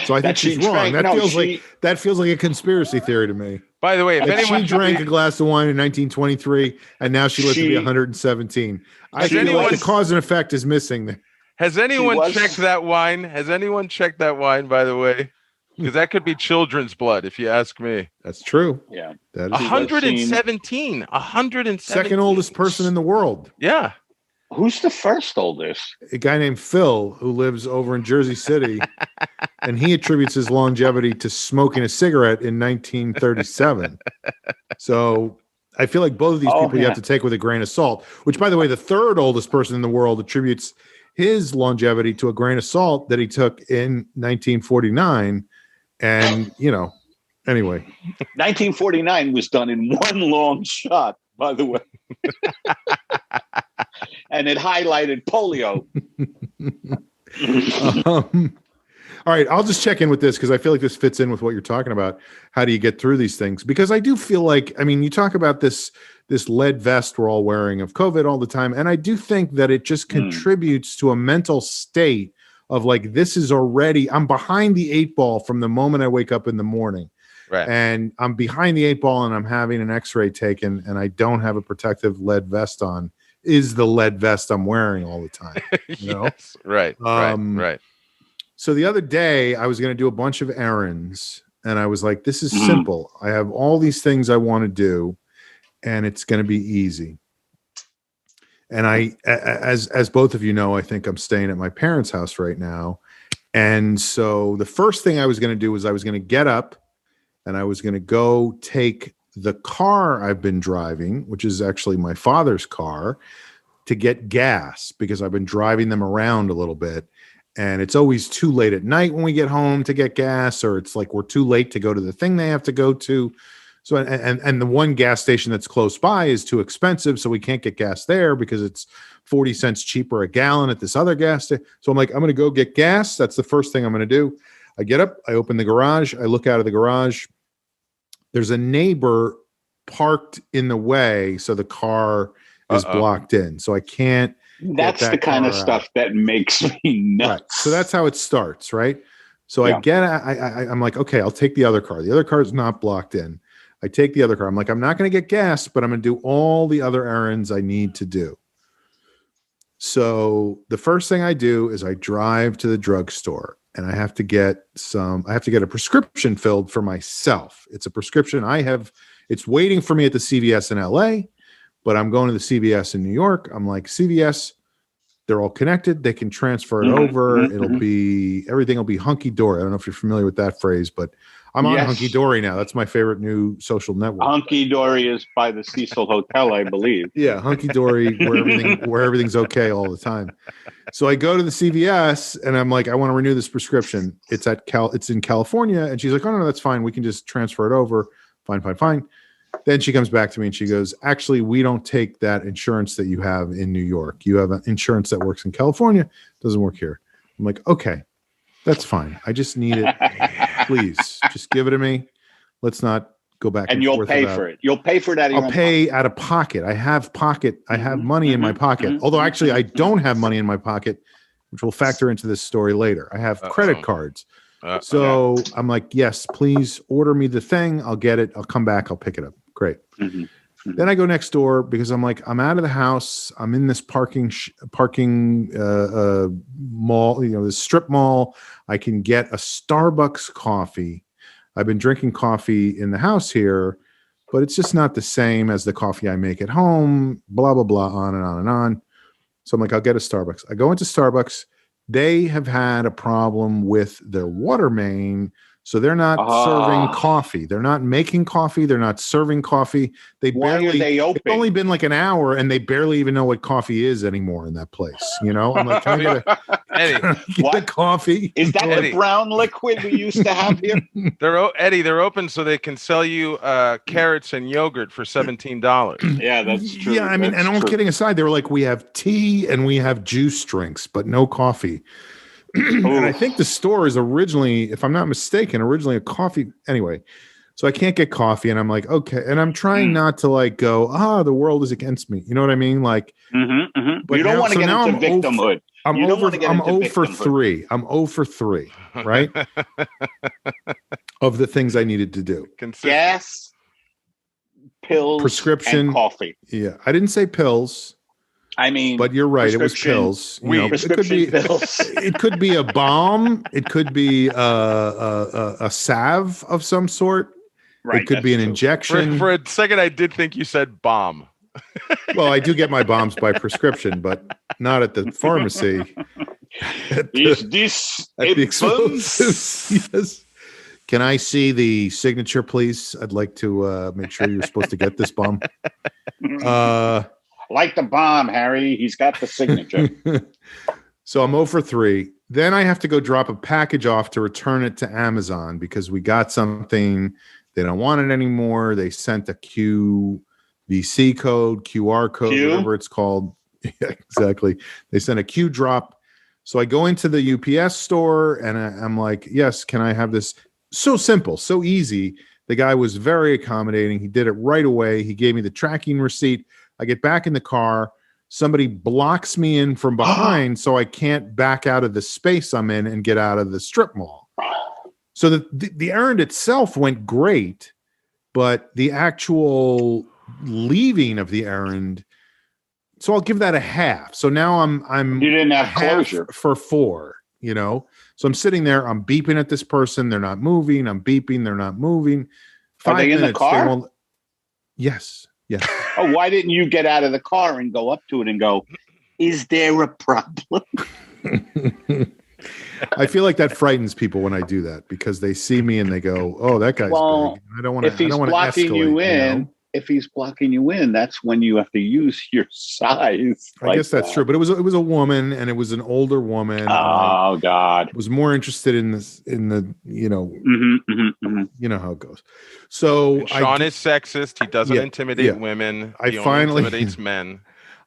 S1: So I think she's wrong. That feels like a conspiracy theory to me.
S2: By the way, if
S1: she drank a glass of wine in 1923 and now she lived to be 117, I feel like the cause and effect is missing there.
S2: Has anyone checked that wine? By the way? Because that could be children's blood, if you ask me.
S1: That's true.
S5: Yeah.
S1: That is
S2: 117. 117.
S1: Second oldest person in the world.
S2: Yeah.
S5: Who's the first oldest?
S1: A guy named Phil, who lives over in Jersey City. And he attributes his longevity to smoking a cigarette in 1937. So I feel like both of these people you have to take with a grain of salt, which, by the way, the third oldest person in the world attributes his longevity to a grain of salt that he took in 1949. And, anyway.
S5: 1949 was done in one long shot, by the way. And it highlighted polio.
S1: All right, I'll just check in with this because I feel like this fits in with what you're talking about. How do you get through these things? Because I do feel like, you talk about this lead vest we're all wearing of COVID all the time, and I do think that it just contributes to a mental state of like, this is already, I'm behind the 8 ball from the moment I wake up in the morning.
S2: Right.
S1: And I'm behind the 8 ball and I'm having an x-ray taken and I don't have a protective lead vest on. Is the lead vest I'm wearing all the time.
S2: Yes. Right. Right.
S1: So the other day I was going to do a bunch of errands and I was like, this is simple. I have all these things I want to do and it's going to be easy. And as both of you know, I think I'm staying at my parents' house right now. And so the first thing I was going to do was I was going to get up and I was going to go take the car I've been driving, which is actually my father's car, to get gas because I've been driving them around a little bit. And it's always too late at night when we get home to get gas, or it's like we're too late to go to the thing they have to go to. So, and the one gas station that's close by is too expensive, so we can't get gas there because it's 40 cents cheaper a gallon at this other gas station. So I'm like, I'm going to go get gas. That's the first thing I'm going to do. I get up, I open the garage, I look out of the garage. There's a neighbor parked in the way, so the car is blocked in. So I can't.
S5: That's the kind of stuff that makes me nuts.
S1: Right. So that's how it starts, right? So I'm like, okay, I'll take the other car. The other car is not blocked in. I take the other car. I'm like, I'm not going to get gas, but I'm going to do all the other errands I need to do. So the first thing I do is I drive to the drugstore and I have to get a prescription filled for myself. It's a prescription it's waiting for me at the CVS in LA, but I'm going to the CVS in New York. I'm like, CVS, they're all connected. They can transfer it over. Everything will be hunky-dory. I don't know if you're familiar with that phrase, but I'm on hunky-dory now. That's my favorite new social network.
S5: Hunky-dory is by the Cecil Hotel, I believe.
S1: Yeah, hunky-dory where everything's okay all the time. So I go to the CVS and I'm like, I want to renew this prescription. It's in California. And she's like, oh, no, that's fine. We can just transfer it over. Fine. Then she comes back to me and she goes, actually, we don't take that insurance that you have in New York. You have an insurance that works in California. Doesn't work here. I'm like, okay, that's fine. I just need it. Please just give it to me. Let's not go back
S5: and you'll
S1: forth
S5: pay
S1: about.
S5: for it. You'll pay for it out of your
S1: I'll
S5: own
S1: pay
S5: pocket.
S1: out of pocket. I have money in my pocket. Although actually I don't have money in my pocket, which will factor into this story later. I have credit cards. So I'm like, yes, please order me the thing. I'll get it. I'll come back. I'll pick it up. Great. Then I go next door because I'm like, I'm out of the house. I'm in this parking mall, this strip mall. I can get a Starbucks coffee. I've been drinking coffee in the house here, but it's just not the same as the coffee I make at home, blah, blah, blah, on and on and on. So I'm like, I'll get a Starbucks. I go into Starbucks. They have had a problem with their water main. So they're not serving coffee. They're not making coffee. They're not serving coffee.
S5: Why are they open?
S1: It's only been like an hour and they barely even know what coffee is anymore in that place. I'm like, can I get a coffee?
S5: Is that the brown liquid we used to have here?
S2: They're open so they can sell you carrots and yogurt for $17.
S5: Yeah, that's true.
S1: Yeah, I mean, and all kidding aside, they were like, we have tea and we have juice drinks, but no coffee. And I think the store is originally, if I'm not mistaken, a coffee. Anyway, so I can't get coffee, and I'm like, okay. And I'm trying not to like go, the world is against me. You know what I mean? Like,
S5: but you don't want to get into victimhood.
S1: I'm 0 for 3. I'm 0 for 3, right? Of the things I needed to do.
S5: Gas, pills,
S1: prescription,
S5: and coffee.
S1: Yeah, I didn't say pills.
S5: I mean,
S1: but you're right. It was pills.
S5: Pills.
S1: It could be a balm. It could be a salve of some sort. Right. It could be an injection.
S2: For a second, I did think you said bomb.
S1: Well, I do get my bombs by prescription, but not at the pharmacy.
S5: Is this
S1: at the explosives? Yes. Can I see the signature, please? I'd like to make sure you're supposed to get this bomb.
S5: Like the bomb, Harry. He's got the signature.
S1: So I'm 0 for 3. Then I have to go drop a package off to return it to Amazon because we got something. They don't want it anymore. They sent a QVC code, QR code, whatever it's called. Yeah, exactly. They sent a Q drop. So I go into the UPS store and I'm like, yes, can I have this? So simple, so easy. The guy was very accommodating. He did it right away. He gave me the tracking receipt. I get back in the car. Somebody blocks me in from behind so I can't back out of the space I'm in and get out of the strip mall. So the errand itself went great, but the actual leaving of the errand, so I'll give that a half. So now I'm
S5: you didn't have closure
S1: for 4, So I'm sitting there, I'm beeping at this person, they're not moving, I'm beeping, they're not moving. 5
S5: Are they
S1: minutes,
S5: in the car?
S1: Yes. Yeah.
S5: Oh, why didn't you get out of the car and go up to it and go, is there a problem?
S1: I feel like that frightens people when I do that because they see me and they go, oh, that guy's big. I don't want to.
S5: If he's blocking you in, if he's blocking you in, that's when you have to use your size.
S1: I guess that's true. But it was a woman, and it was an older woman.
S5: Oh God!
S1: Was more interested in this, you know how it goes. So
S2: and Sean is sexist. He doesn't intimidate women. He only intimidates men.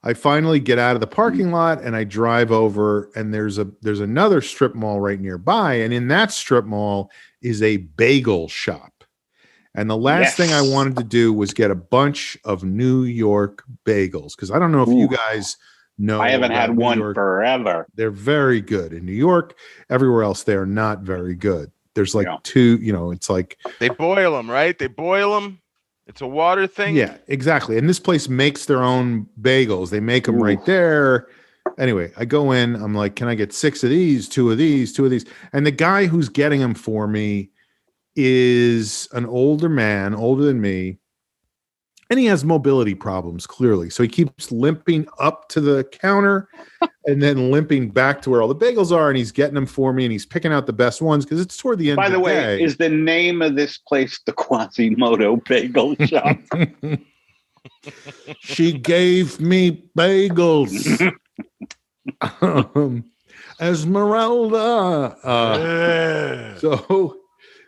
S1: I finally get out of the parking lot and I drive over, and there's another strip mall right nearby, and in that strip mall is a bagel shop. And the last thing I wanted to do was get a bunch of New York bagels, because I don't know if you guys know.
S5: I haven't had one forever.
S1: They're very good in New York. Everywhere else, they are not very good. There's like 2, it's like
S2: they boil them, right? They boil them. It's a water thing.
S1: Yeah, exactly. And this place makes their own bagels. They make them right there. Anyway, I go in. I'm like, can I get 6 of these, 2 of these, 2 of these? And the guy who's getting them for me is an older man, older than me, and he has mobility problems, clearly. So he keeps limping up to the counter and then limping back to where all the bagels are, and he's getting them for me, and he's picking out the best ones because it's toward the end of the day. By the way,
S5: is the name of this place the Quasimodo Bagel Shop?
S1: She gave me bagels. Esmeralda.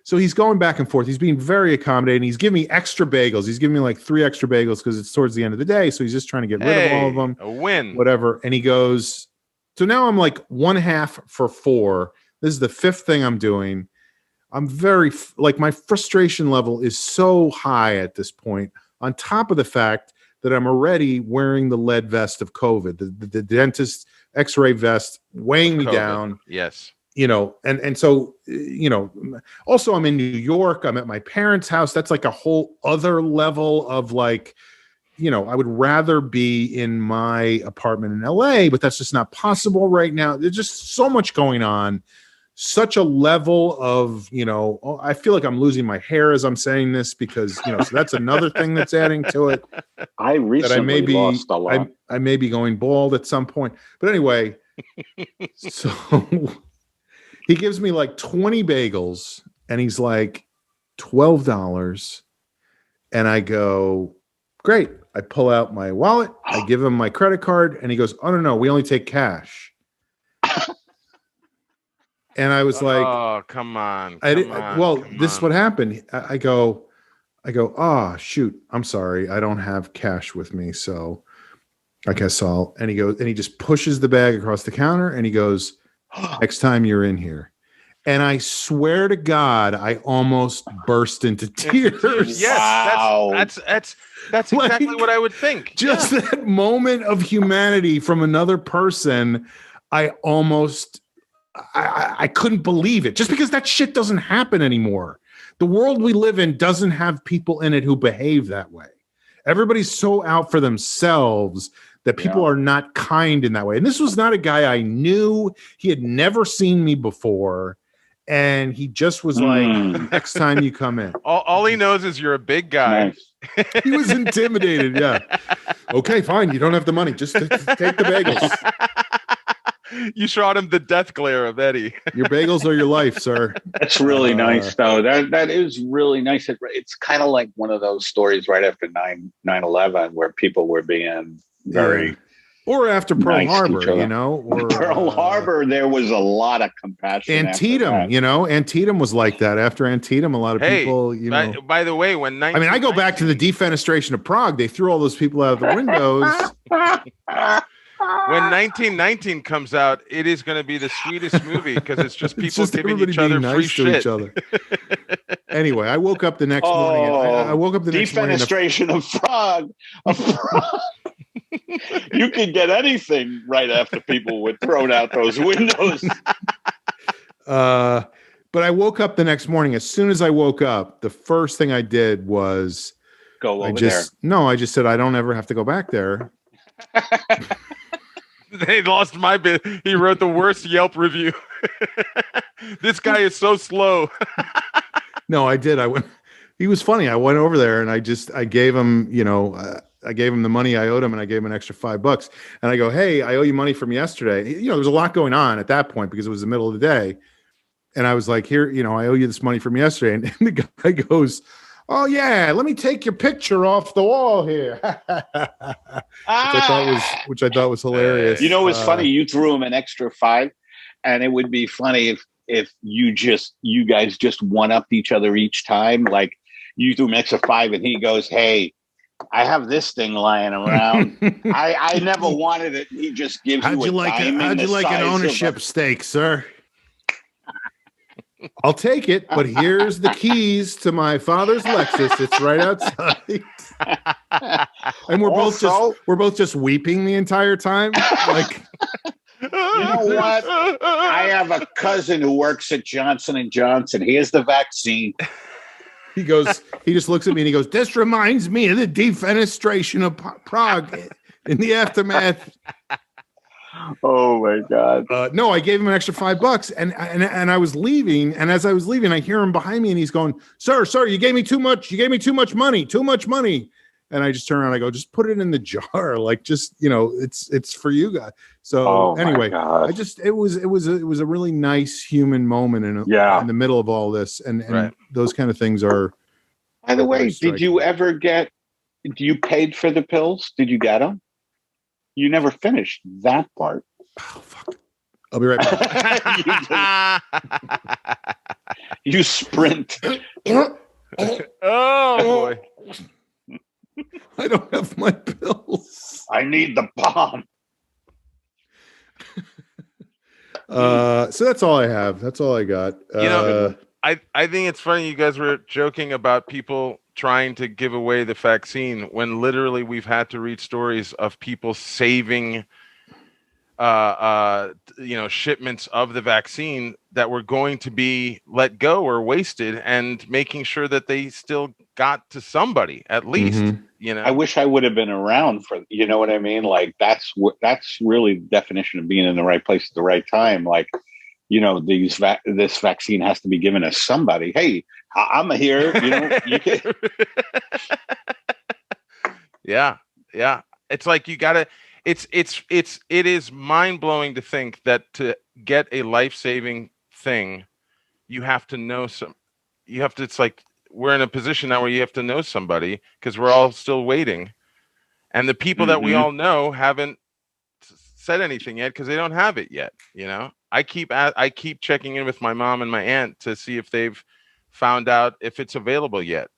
S1: So he's going back and forth. He's being very accommodating. He's giving me extra bagels. He's giving me like 3 extra bagels because it's towards the end of the day. So he's just trying to get rid of all of them.
S2: A win.
S1: Whatever. And he goes, so now I'm like 1/2 for 4. This is the 5th thing I'm doing. I'm very like my frustration level is so high at this point. On top of the fact that I'm already wearing the lead vest of COVID, the dentist X-ray vest weighing me down.
S2: Yes.
S1: And so, also I'm in New York. I'm at my parents' house. That's like a whole other level of like, I would rather be in my apartment in LA, but that's just not possible right now. There's just so much going on. Such a level of, I feel like I'm losing my hair as I'm saying this because, so that's another thing that's adding to it.
S5: I recently lost a lot.
S1: I may be going bald at some point. But anyway, so he gives me like 20 bagels and he's like $12. And I go, great. I pull out my wallet. I give him my credit card and he goes, oh, no, we only take cash. And I was like,
S2: "Oh, come on!"
S1: This is what happened. I go, oh shoot, I'm sorry, I don't have cash with me, so I guess I'll. And he goes, and he just pushes the bag across the counter, and he goes, next time you're in here. And I swear to God, I almost burst into tears.
S2: Yes,
S5: wow.
S2: That's exactly what I would think.
S1: Just that moment of humanity from another person, I almost. I couldn't believe it just because that shit doesn't happen anymore. The world we live in doesn't have people in it who behave that way. Everybody's so out for themselves that people are not kind in that way. And this was not a guy I knew. He had never seen me before. And he just was like, next time you come in.
S2: All he knows is you're a big guy.
S5: Nice.
S1: He was intimidated. Yeah. Okay, fine. You don't have the money. Just take the bagels.
S2: You shot him the death glare of Eddie.
S1: Your bagels are your life, sir.
S5: That's really nice, though. That is really nice. It's kind of like one of those stories right after 9/11 where people were being very...
S1: Or after Pearl Harbor, Or,
S5: Pearl Harbor, there was a lot of compassion.
S1: Antietam, Antietam was like that. After Antietam, a lot of people,
S2: By the way,
S1: I go back to the defenestration of Prague. They threw all those people out of the windows.
S2: When 1919 comes out, it is going to be the sweetest movie because it's just people giving each other free shit.
S1: Anyway, I woke up the next morning. I woke up the next morning.
S5: Defenestration of Prague. You could get anything right after people were thrown out those windows.
S1: But I woke up the next morning. As soon as I woke up, the first thing I did was
S5: go over there.
S1: No, I just said I don't ever have to go back there.
S2: They lost my bit. He wrote the worst Yelp review. This guy is so slow.
S1: No, I did. He was funny. I went over there and I gave him, I gave him the money I owed him and I gave him an extra $5. And I go, hey, I owe you money from yesterday. There was a lot going on at that point because it was the middle of the day. And I was like, here, I owe you this money from yesterday. And the guy goes, oh yeah, let me take your picture off the wall here. which I thought was hilarious.
S5: It's funny. You threw him an extra $5, and it would be funny if you guys just one-upped each other each time. Like you threw him an extra $5, and he goes, "Hey, I have this thing lying around. I never wanted it." He just gives you a diamond.
S1: How'd you like an ownership stake, sir? I'll take it, but here's the keys to my father's Lexus. It's right outside. And we're both just weeping the entire time. Like,
S5: you know what? I have a cousin who works at Johnson & Johnson. Here's the vaccine.
S1: He just looks at me and he goes, this reminds me of the defenestration of Prague in the aftermath.
S5: Oh my God.
S1: No, I gave him an extra $5 and I was leaving. And as I was leaving, I hear him behind me and he's going, sir, you gave me too much. You gave me too much money. And I just turn around and I go, just put it in the jar. Like, just, it's for you guys. So anyway, it was a really nice human moment in the middle of all this. And those kind of things are.
S5: By the way, did you ever you paid for the pills? Did you get them? You never finished that part.
S1: Oh, fuck. I'll be right back.
S5: You sprint.
S2: Oh, boy.
S1: I don't have my pills.
S5: I need the bomb.
S1: So that's all I have. That's all I got.
S2: I think it's funny you guys were joking about people trying to give away the vaccine when literally we've had to read stories of people saving shipments of the vaccine that were going to be let go or wasted, and making sure that they still got to somebody at least.
S5: I wish I would have been around for, you know what I mean? Like that's really the definition of being in the right place at the right time. Like, this vaccine has to be given to somebody. Hey, I'm here. You can.
S2: Yeah. It's like you gotta. It is mind blowing to think that to get a life saving thing, you have to know some. You have to. It's like we're in a position now where you have to know somebody because we're all still waiting, and the people that we all know haven't said anything yet because they don't have it yet. I keep checking in with my mom and my aunt to see if they've found out if it's available yet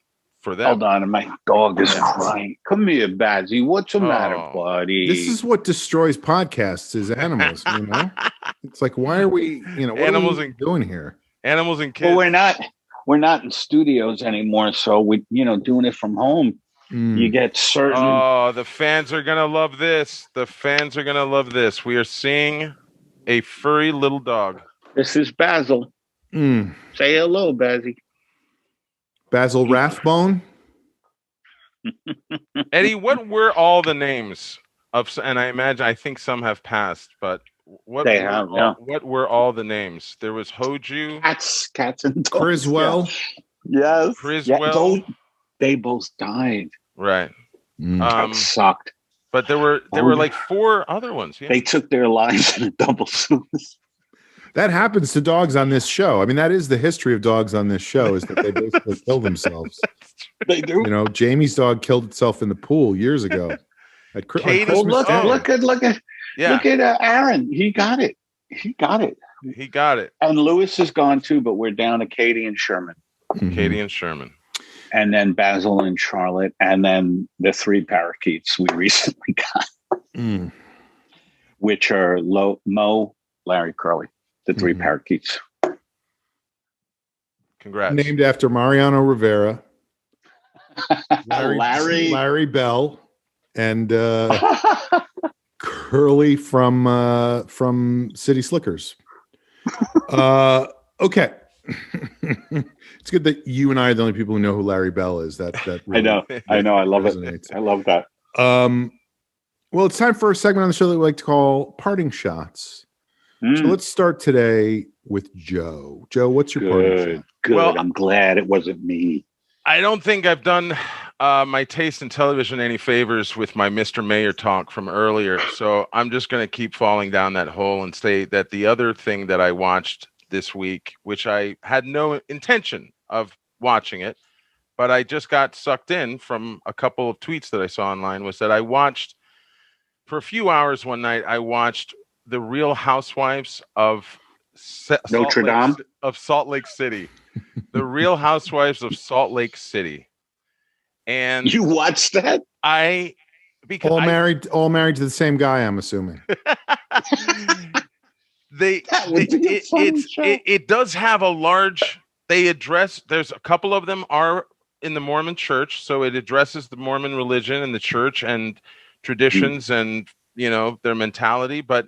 S2: for them.
S5: Hold on, my dog is crying. Come here, Bazzy. What's the matter, buddy?
S1: This is what destroys podcasts: is animals. It's like, why are we? What
S2: animals
S1: are we doing here?
S2: Animals and kids.
S5: Well, we're not in studios anymore, so we, doing it from home. You get certain.
S2: Oh, the fans are gonna love this. We are seeing a furry little dog.
S5: This is Basil. Say hello, Bazzy.
S1: Basil Rathbone.
S2: Eddie, what were all the names of? And I think some have passed, but what were all the names? There was Hoju,
S5: cats and dogs.
S1: Criswell.
S5: Yeah. Yes.
S2: Criswell.
S5: Yeah, they both died.
S2: Right.
S5: That sucked.
S2: But there were like 4 other ones. Yeah.
S5: They took their lives in a double suicide.
S1: That happens to dogs on this show. I mean, that is the history of dogs on this show, is that they basically kill themselves.
S5: They do.
S1: Jamie's dog killed itself in the pool years ago.
S5: Look at Aaron. He got it. And Lewis is gone too, but we're down to Katie and Sherman.
S2: Katie and Sherman.
S5: And then Basil and Charlotte, and then the 3 parakeets we recently got, which are Mo, Larry, Curly, the 3 parakeets.
S2: Congrats.
S1: Named after Mariano Rivera, Larry Bell, and Curly from City Slickers. Okay. It's good that you and I are the only people who know who Larry Bell is. That really
S5: I know. I love it. I love that.
S1: Well, it's time for a segment on the show that we like to call Parting Shots. So let's start today with Joe. Joe, what's your parting shot?
S5: Good. Well, I'm glad it wasn't me.
S2: I don't think I've done my taste in television any favors with my Mr. Mayor talk from earlier. So I'm just going to keep falling down that hole and say that the other thing that I watched this week, which I had no intention of watching it, but I just got sucked in from a couple of tweets that I saw online, was that I watched for a few hours one night. I watched The Real Housewives of
S5: Notre Dame
S2: of Salt Lake City. The Real Housewives of Salt Lake City. And
S5: you watched that?
S1: All married to the same guy, I'm assuming.
S2: It does have a large. There's a couple of them are in the Mormon church, so it addresses the Mormon religion and the church and traditions and their mentality. But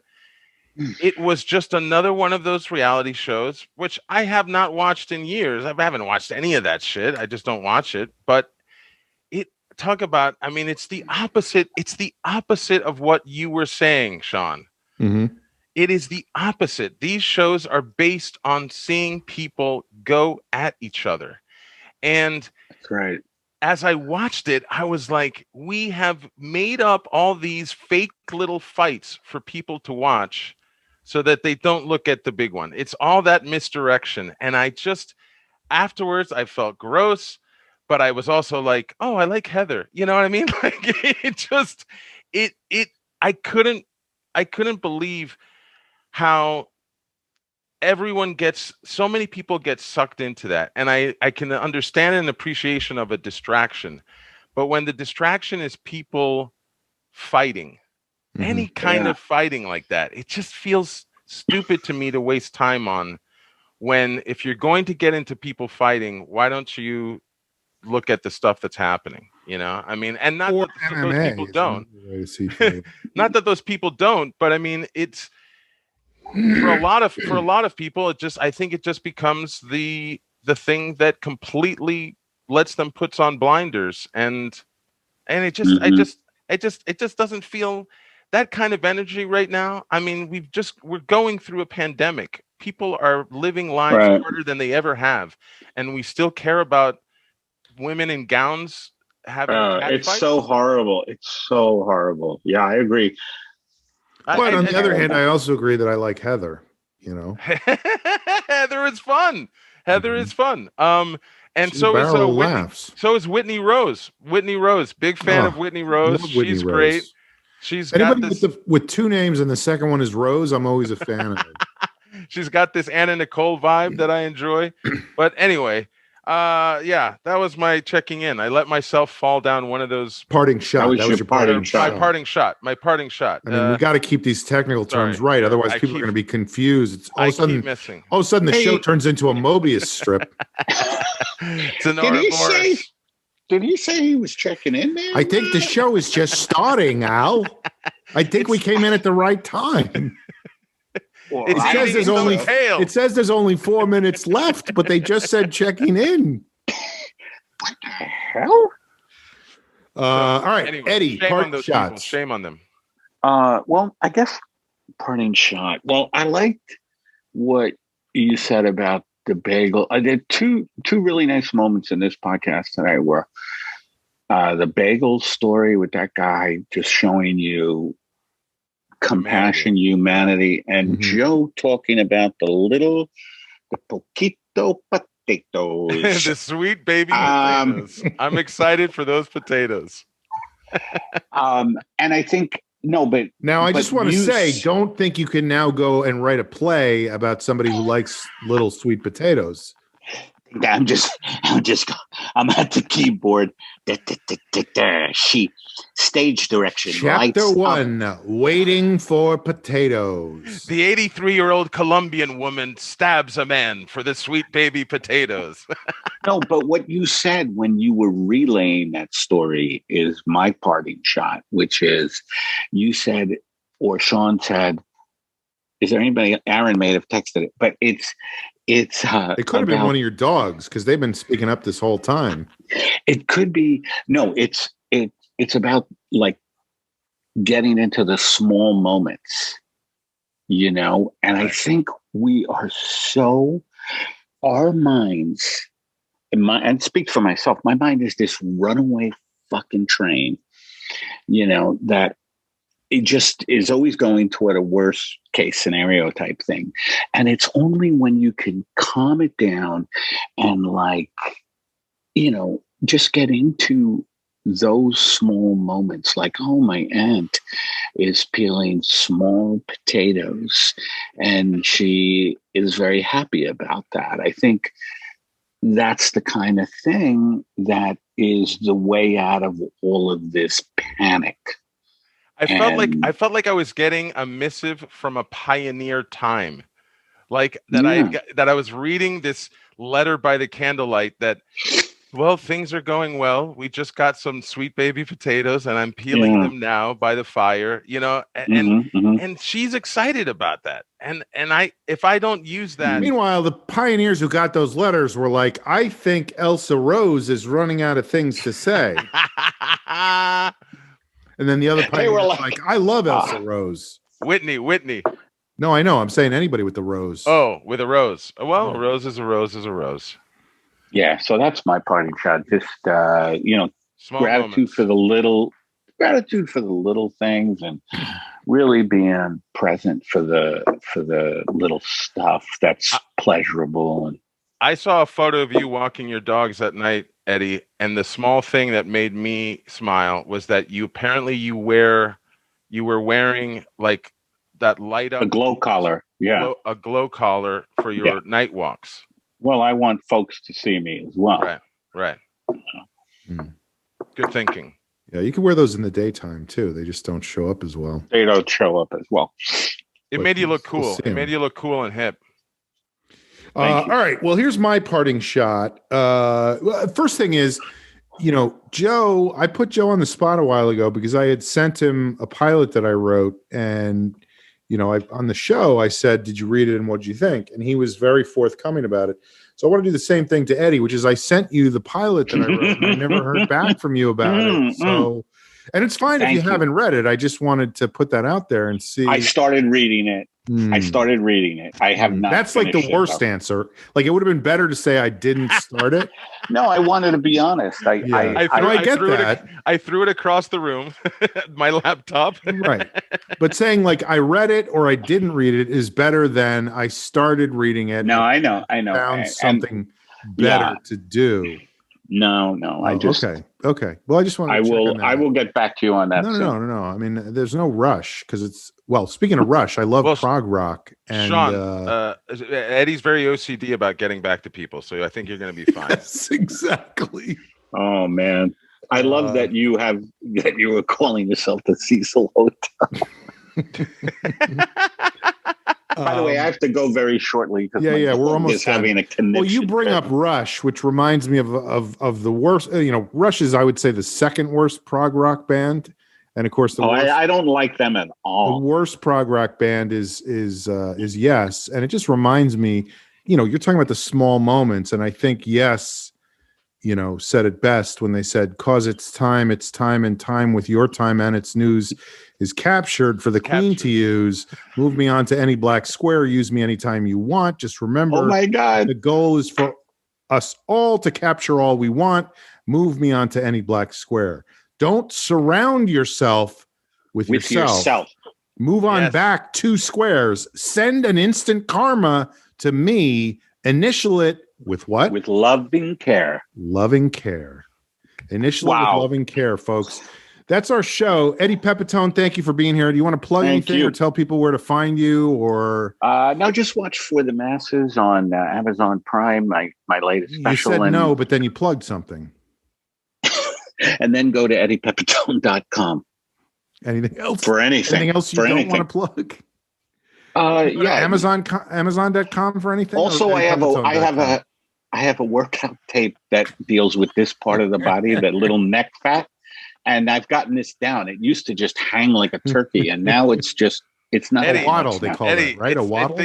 S2: it was just another one of those reality shows which I have not watched in years. I haven't watched any of that shit. I just don't watch it. But it's the opposite. It's the opposite of what you were saying, Sean.
S1: Mm-hmm.
S2: It is the opposite. These shows are based on seeing people go at each other. And
S5: that's right.
S2: As I watched it, I was like, we have made up all these fake little fights for people to watch so that they don't look at the big one. It's all that misdirection. And afterwards, I felt gross, but I was also like, oh, I like Heather. You know what I mean? I couldn't believe how so many people get sucked into that. And I can understand an appreciation of a distraction, but when the distraction is people fighting, any kind of fighting like that, it just feels stupid to me to waste time on if you're going to get into people fighting, why don't you look at the stuff that's happening? You know, I mean, and not that those people don't. Not that those people don't, but I mean, it's for a lot of people. I think it just becomes the thing that completely lets them puts on blinders, and it just doesn't feel that kind of energy right now. I mean, we're going through a pandemic. People are living lives harder than they ever have, and we still care about women in gowns having
S5: it's so horrible. It's so horrible. Yeah, I agree.
S1: But on the other hand, I also agree that I like Heather, you know.
S2: Heather is fun. Heather is fun. And so is Whitney Rose. Whitney Rose, big fan of Whitney Rose. She's great. She's
S1: anybody with two names and the second one is Rose, I'm always a fan of it.
S2: She's got this Anna Nicole vibe that I enjoy. But anyway, that was my checking in. I let myself fall down one of those
S1: parting shot. That was your parting shot.
S2: My parting shot.
S1: I mean, we got to keep these technical terms right, otherwise people are going to be confused. All of a sudden, the show turns into a Mobius strip.
S2: It's an
S5: Did he say he was checking in there?
S1: I think the show is just starting, Al. I think we came in at the right time.
S5: Well,
S1: it says there's only 4 minutes left, but they just said checking in.
S5: What the hell?
S1: All right, anyway, Eddie, parting shots.
S2: Shame on them.
S5: Well, I guess parting shot. Well, I liked what you said about the bagel. I did two really nice moments in this podcast tonight were the bagel story with that guy just showing you compassion, humanity, and Joe talking about the poquito potatoes.
S2: The sweet baby potatoes. I'm excited for those potatoes.
S5: And I think
S1: I just want to say, don't think you can now go and write a play about somebody who likes little sweet potatoes.
S5: I'm at the keyboard. Stage direction.
S1: Chapter 1, waiting for potatoes.
S2: The 83-year-old Colombian woman stabs a man for the sweet baby potatoes.
S5: No, but what you said when you were relaying that story is my parting shot, which is you said, or Sean said, is there anybody? Aaron may have texted it, but it could
S1: have been one of your dogs because they've been speaking up this whole time.
S5: It could be. No, it's about like getting into the small moments, you know? And I think we are our minds, and speak for myself, my mind is this runaway fucking train, you know, that it just is always going toward a worst case scenario type thing. And it's only when you can calm it down and like, you know, just get into those small moments, like, oh, my aunt is peeling small potatoes and she is very happy about that. I think that's the kind of thing that is the way out of all of this panic.
S2: I felt like I was getting a missive from a pioneer time, like that. I was reading this letter by the candlelight that, well, things are going well. We just got some sweet baby potatoes, and I'm peeling them now by the fire. You know, and she's excited about that. And if I don't use that,
S1: meanwhile, the pioneers who got those letters were like, I think Elsa Rose is running out of things to say. And then the other pioneer was like, I love Elsa Rose.
S2: Whitney.
S1: No, I know. I'm saying anybody with the rose.
S2: Oh, with a rose. Well, a rose is a rose is a rose.
S5: Yeah, so that's my parting shot. Just you know,
S2: small
S5: gratitude
S2: moments.
S5: for the little things, and really being present for the little stuff that's pleasurable. And
S2: I saw a photo of you walking your dogs at night, Eddie, and the small thing that made me smile was that you were wearing like that light up,
S5: a glow collar,
S2: a glow collar for your night walks.
S5: Well, I want folks to see me as well.
S2: Right. Good thinking.
S1: Yeah, you can wear those in the daytime too. They just don't show up as well.
S5: They don't show up as well.
S2: It made you look cool. It made you look cool and hip.
S1: All right. Well, here's my parting shot. First thing is, Joe, I put Joe on the spot a while ago because I had sent him a pilot that I wrote. And, on the show, I said, did you read it and what did you think? And he was very forthcoming about it. So I want to do the same thing to Eddie, which is I sent you the pilot that I wrote and I never heard back from you about it. So, and it's fine if you haven't read it. I just wanted to put that out there and see.
S5: I started reading it. I have not.
S1: That's like the worst answer. Like, it would have been better to say I didn't start it.
S5: No, I wanted to be honest. I
S1: get that.
S2: I threw it across the room, my laptop.
S1: Right. But saying like I read it or I didn't read it is better than I started reading it.
S5: No, I know.
S1: Found something better to do.
S5: No.
S1: Okay. Well, I just want to.
S5: I will get back to you on that.
S1: No. I mean, there's no rush because it's. Well, speaking of rush, I love prog rock. And,
S2: Sean, Eddie's very OCD about getting back to people, so I think you're going to be fine.
S1: Yes, exactly.
S5: Oh man, I love that you were calling yourself the Cecil Hotel. By the way, I have to go very shortly because
S1: we're almost
S5: having a connection.
S1: Well, you bring up Rush, which reminds me of the worst. Rush is, I would say, the second worst prog rock band. And of course,
S5: I don't like them at all.
S1: The worst prog rock band is Yes, and it just reminds me, you're talking about the small moments, and I think Yes, said it best when they said, "'Cause it's time, and time with your time and its news is captured for the queen to use. Move me on to any black square. Use me anytime you want. Just remember,
S5: oh my God,
S1: the goal is for us all to capture all we want. Move me on to any black square." Don't surround yourself with yourself. Move on back 2 squares. Send an instant karma to me. Initial it with what?
S5: With loving care.
S1: Loving care. Initial it with loving care, folks. That's our show. Eddie Pepitone, thank you for being here. Do you want to plug anything or tell people where to find you? Or
S5: no, just watch For the Masses on Amazon Prime, my latest special.
S1: You said no, but then you plugged something.
S5: And then go to eddiepepitone.com.
S1: Anything else?
S5: For anything.
S1: Anything else you don't want to plug? Amazon.com for anything?
S5: Also, I have a workout tape that deals with this part of the body, that little neck fat. And I've gotten this down. It used to just hang like a turkey, and now it's not
S1: a waddle, they call it, right? A waddle?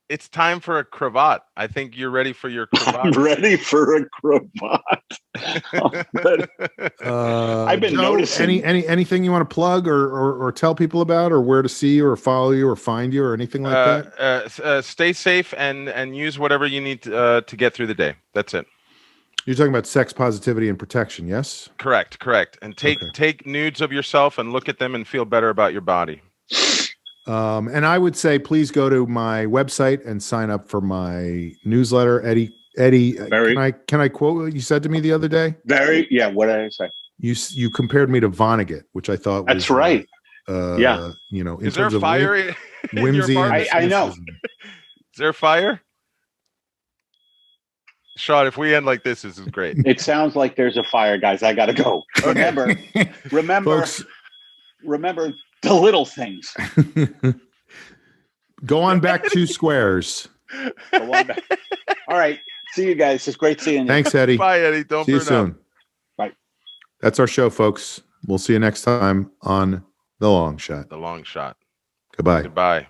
S2: It's time for a cravat. I think you're ready for your cravat.
S5: I'm ready for a cravat. I've been noticing.
S1: Anything you want to plug or tell people about, or where to see you or follow you or find you or anything like that?
S2: Stay safe and use whatever you need to get through the day. That's it.
S1: You're talking about sex positivity and protection, yes?
S2: Correct. And take nudes of yourself and look at them and feel better about your body.
S1: And I would say, please go to my website and sign up for my newsletter. Eddie, can I quote what you said to me the other day?
S5: What did I say?
S1: You compared me to Vonnegut, which I thought was,
S5: that's right.
S1: In
S2: is there a fire in
S1: whimsy?
S5: I know.
S2: Is there a fire? Sean, if we end like this is great.
S5: It sounds like there's a fire, guys. I gotta go. Remember,
S1: Folks,
S5: remember the little things.
S1: Go on back 2 squares.
S5: Go on back. All right. See you guys. It's great seeing you.
S1: Thanks, Eddie.
S2: Bye, Eddie. Don't
S1: see you soon.
S2: Up.
S5: Bye.
S1: That's our show, folks. We'll see you next time on The Long Shot.
S2: The Long Shot.
S1: Goodbye.
S2: Goodbye.